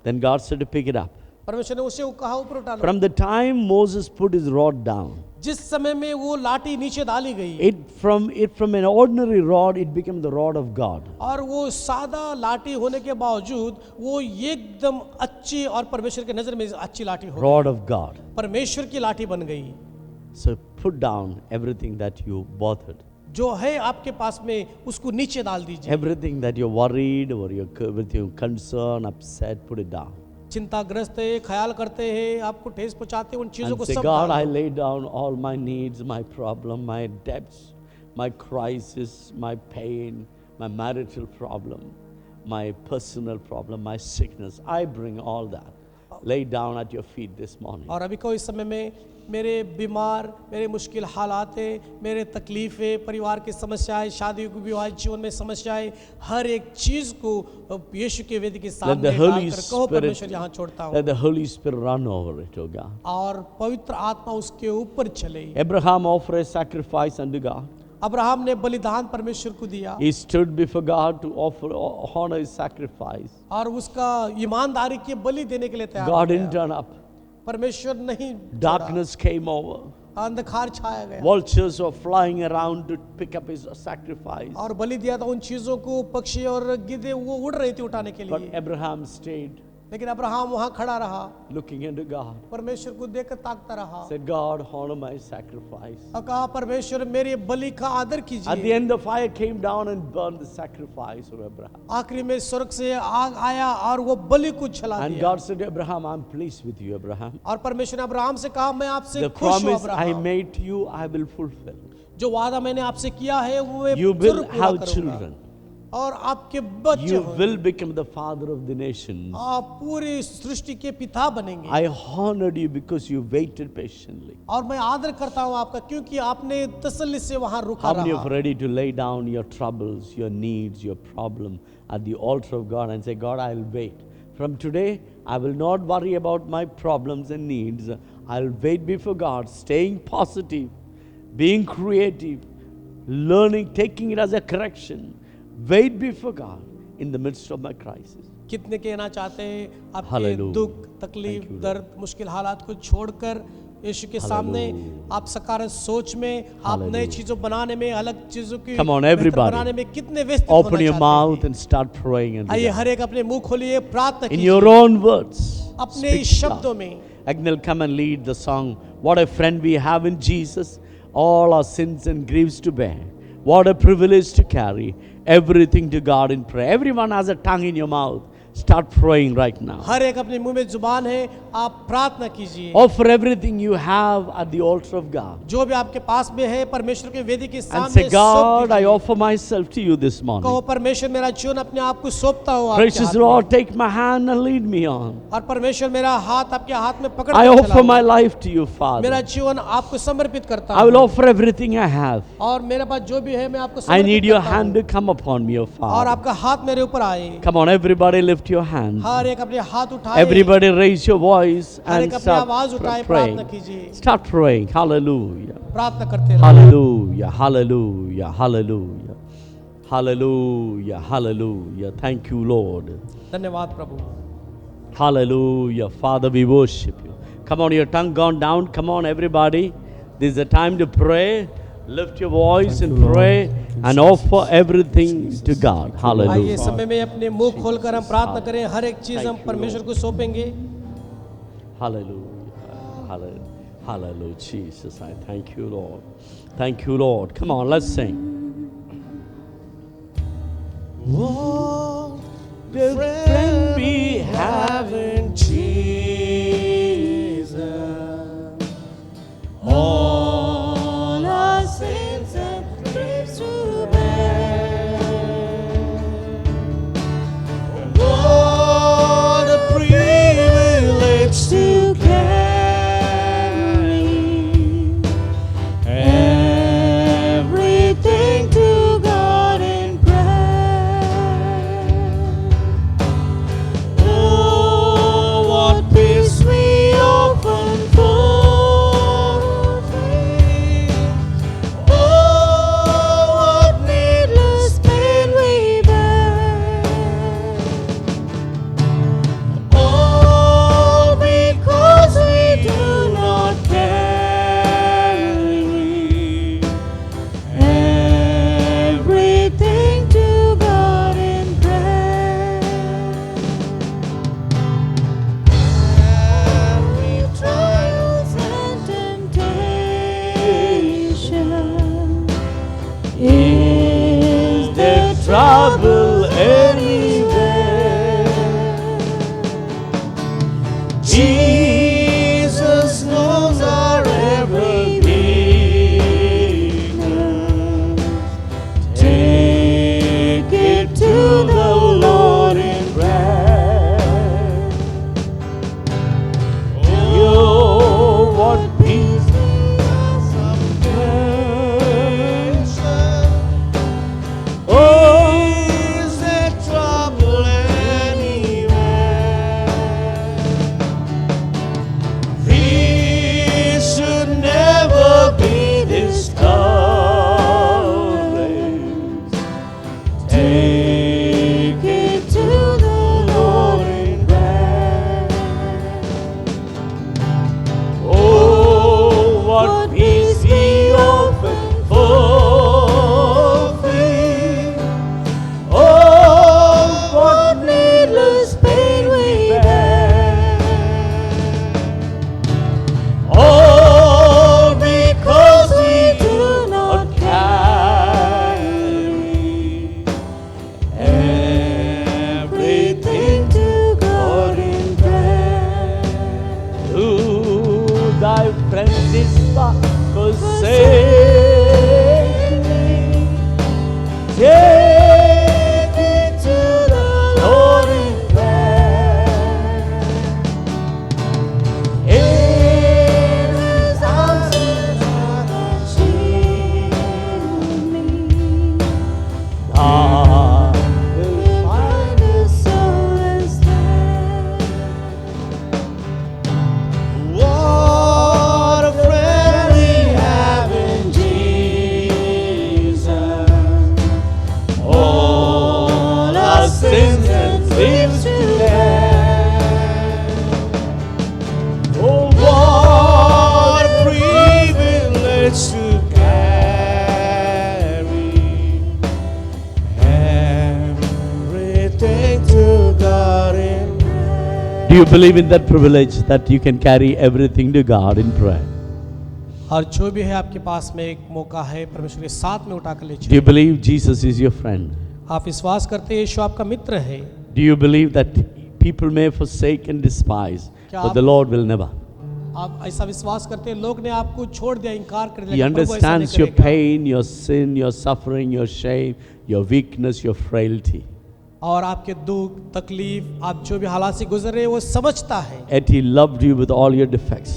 Then God said to pick it up. परमेश्वर ने उसे कहा ऊपर उठा लो। From the time Moses put his rod down, जिस समय में वो लाठी नीचे डाली गई it from an ordinary rod, it became the rod of God. और वो सादा लाठी होने के बावजूद वो एकदम अच्छी और परमेश्वर के नजर में अच्छी लाठी हो Rod of God. परमेश्वर की लाठी बन गई। So put down everything that you bothered, जो है आपके पास में उसको नीचे डाल दीजिए। everything that you're worried or you're with your concern, upset, put it down. चिंताग्रस्त है, ख्याल करते हैं, आपको ठेस पहुंचाते हैं, उन चीजों And को say, सब God, I डाल दो। lay down all my needs, my problem, my debts, my crisis, my pain, my marital problem, my personal problem, my sickness. I bring all that. Lay down at your feet this morning. और अभी को इस समय में मेरे बीमार, मेरे मुश्किल हालात है, मेरे तकलीफ़ें, परिवार की समस्याएं, शादी को विवाह जीवन में समस्याएं, हर एक चीज को यीशु के वेदी के Let सामने the Holy डालकर कहो परमेश्वर यहाँ Spirit, छोड़ता हूँ let the Holy Spirit run over it, oh God. और पवित्र आत्मा उसके ऊपर चले। Abraham offered a sacrifice unto God. Abraham ने बलिदान परमेश्वर को दिया He stood before God to honor his sacrifice. और उसका ईमानदारी की बलि देने के लिए तैयार हो God गया। didn't turn up. परमेश्वर नहीं छोड़ा। Darkness came over. अंधकार छाया गया Vultures were flying around to pick up his sacrifice. और बलि दिया था उन चीजों को, पक्षी और गिद्धे वो उड़ रही थी उठाने के But लिए, Abraham stayed लेकिन अब्राहम वहां खड़ा रहा, looking into God. परमेश्वर को देखकर ताकता रहा Said, God, honor my sacrifice. और कहा परमेश्वर मेरे बलि का आदर At the कीजिए। end, the fire came down and burned the sacrifice of Abraham. आखिरी में स्वर्ग से आग आया और वो बलि को जला And दिया। God said to Abraham, I'm pleased with you, Abraham. और परमेश्वर ने अब्राहम से कहा मैं आपसे The खुश हूँ promise I Abraham, made to you, I will fulfill. जो वादा मैंने आपसे किया है वो मैं You will जरूर पूरा have करूंगा। children. और आपके बच्चे You होंगे। will become the father of the nations. आप पूरी सृष्टि के पिता बनेंगे। I honored you because you waited patiently. और मैं आदर करता हूँ आपका क्योंकि आपने तसल्ली से वहां रुका How many of you रहा। are ready to lay down your troubles, your needs, your problem at the altar of God and say, God, I'll wait. From today, I will not worry about my problems and needs. I'll wait before God, staying positive, being creative, learning, taking it as a correction. Wait before God in the midst of my crisis. कितने कहना चाहते हैं आपके Hallelujah. दुख, Thank तकलीफ, you, Lord. दर्द, मुश्किल हालात को छोड़कर यीशु के सामने Hallelujah. आप सकारात्मक सोच में, आप नई Hallelujah. चीजों बनाने में, अलग चीजों की Come on, बेहतर everybody. बनाने में कितने व्यस्त Open होना your चाहते mouth हैं। and start praying and आइए हर एक अपने मुंह खोलिए, प्रार्थना in your कीजिए own words. अपने Speak शब्दों loud. में। Agnel, come and lead the song. What a friend we have in Jesus. All our sins and griefs to bear. What a privilege to carry everything to God in prayer. Everyone has a tongue in your mouth. Start praying right now. हर एक अपने मुंह में जुबान है, आप प्रार्थना कीजिए। Offer everything you have at the altar of God. जो भी आपके पास में है परमेश्वर के वेदी के And सामने say, God, सौंप I दीजिए। offer myself to you this कहो morning. परमेश्वर मेरा जीवन अपने आप को सौंपता हो आपके Precious हाथ में। Lord, take my hand and lead me on. और परमेश्वर मेरा हाथ आपके हाथ में पकड़ I कर offer my चलाओ। life to you, मेरा Father. जीवन आपको समर्पित करता I will हूँ offer everything I have. और मेरे पास जो भी है मैं आपको I need समर्पित your करता hand to हूँ come upon me, O और Father. आपका हाथ मेरे ऊपर आए। Come on, everybody lift your hand. हर एक अपने हाथ उठाए, Everybody raise your voice her and एक अपनी start आवाज उठाए, praying. प्रार्थना कीजिए, Start praying. Hallelujah. प्रार्थना करते रहो। Hallelujah. Hallelujah. Hallelujah. Hallelujah. Hallelujah. Thank you, Lord. धन्यवाद प्रभु। Hallelujah. Father, we worship you. Come on, your tongue gone down. Come on, everybody. This is the time to pray. Lift your voice and pray and offer everything to God. आइए Hallelujah. समय में अपने मुंह खोलकर हम प्रार्थना करें, हर एक चीज हम परमेश्वर को सौंपेंगे। Hallelujah. Hallelujah. Hallelujah. Jesus, I thank you, Lord. Thank you, Lord. Come on, let's sing. What The friend we have in Jesus, all our sins and griefs to bear. What a privilege to carry everything to God in prayer. Oh, what peace we often forfeit. Oh, what needless pain we bear. All because we do not carry everything to God in prayer. Every trials and temptation, is there trouble anywhere? Jesus knows our every weakness. Take it to the Lord in prayer. Oh, what peace of salvation. Oh, Do you believe in that privilege that you can carry everything to God in prayer? और जो भी है आपके पास में एक मौका है परमेश्वर के साथ में उठाकर ले Do you चलिए। believe Jesus is your friend? आप विश्वास करते हैं यीशु आपका मित्र है? Do you believe that people may forsake and despise, क्या but आप- the Lord will never? आप ऐसा विश्वास करते हैं लोग ने आपको छोड़ दिया, इनकार कर दिया, He लेकिन प्रभु ऐसा नहीं understands your करेगा। pain, your sin, your suffering, your shame, your weakness, your frailty. और आपके दुख तकलीफ आप जो भी हालात से गुजर रहे हैं वो समझता है, Yet He loved you with all your defects.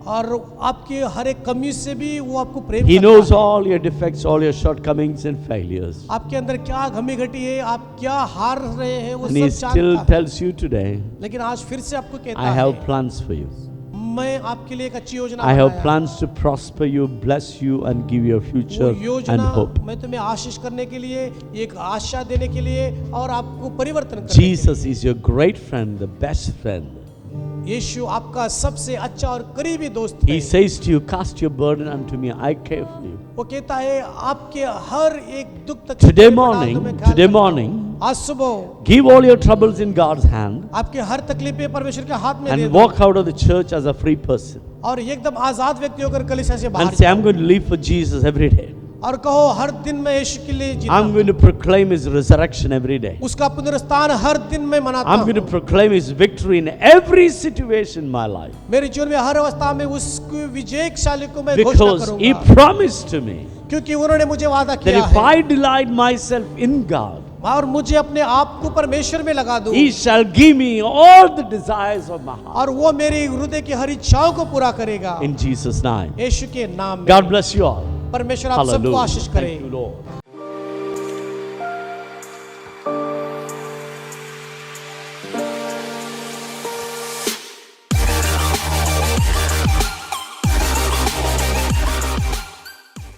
और आपके हर एक कमी से भी वो आपको प्रेम He करता knows है। all your defects, all your shortcomings and failures. आपके अंदर क्या घमी घटी है, आप क्या हार रहे हैं, वो And He सब still जानता है। tells you today, लेकिन आज फिर से आपको कहता I have है, plans for you. मैं आपके लिए एक अच्छी योजना I have बनाया। plans to prosper you, bless you, and give you a वो future and योजना hope. मैं तुम्हें आशीष करने के लिए, एक आशा देने के लिए और आपको परिवर्तन करने के लिए। Jesus is your great friend, the best friend. यीशु आपका सबसे अच्छा और करीबी दोस्त है। He says to you, cast your burden unto me, I care for you. वो कहता है आपके हर एक दुख तकलीफ Today को डाल morning, दो, मैं ख्याल today करता हूँ। morning, आज सुबह give all your troubles in God's hand आपके हर तकलीफें परमेश्वर के हाथ में दे and दो walk out of the church as a free person. और एकदम आजाद व्यक्ति होकर कलीसिया से बाहर And say, I'm जाओ। going to live for Jesus every day. और कहो हर दिन मैं यीशु के लिए जीता I'm हूँ। going to proclaim His resurrection every day. उसका पुनरुत्थान हर दिन मैं मनाता I'm going to हूँ। proclaim His victory in every situation in my life. मेरे जीवन में हर अवस्था में उसकी विजयशाली को मैं घोषणा Because He करूंगा, promised to me क्योंकि उन्होंने मुझे वादा that किया if है I delight myself in God, और मुझे अपने आप को परमेश्वर में लगा दूं He shall give me all the desires of my heart. और वो मेरी हृदय की हर इच्छाओं को पूरा करेगा In Jesus' name. यीशु के नाम में। God bless you all. परमेश्वर आप सबको Hallelujah. आशीष Thank करे। you, Lord.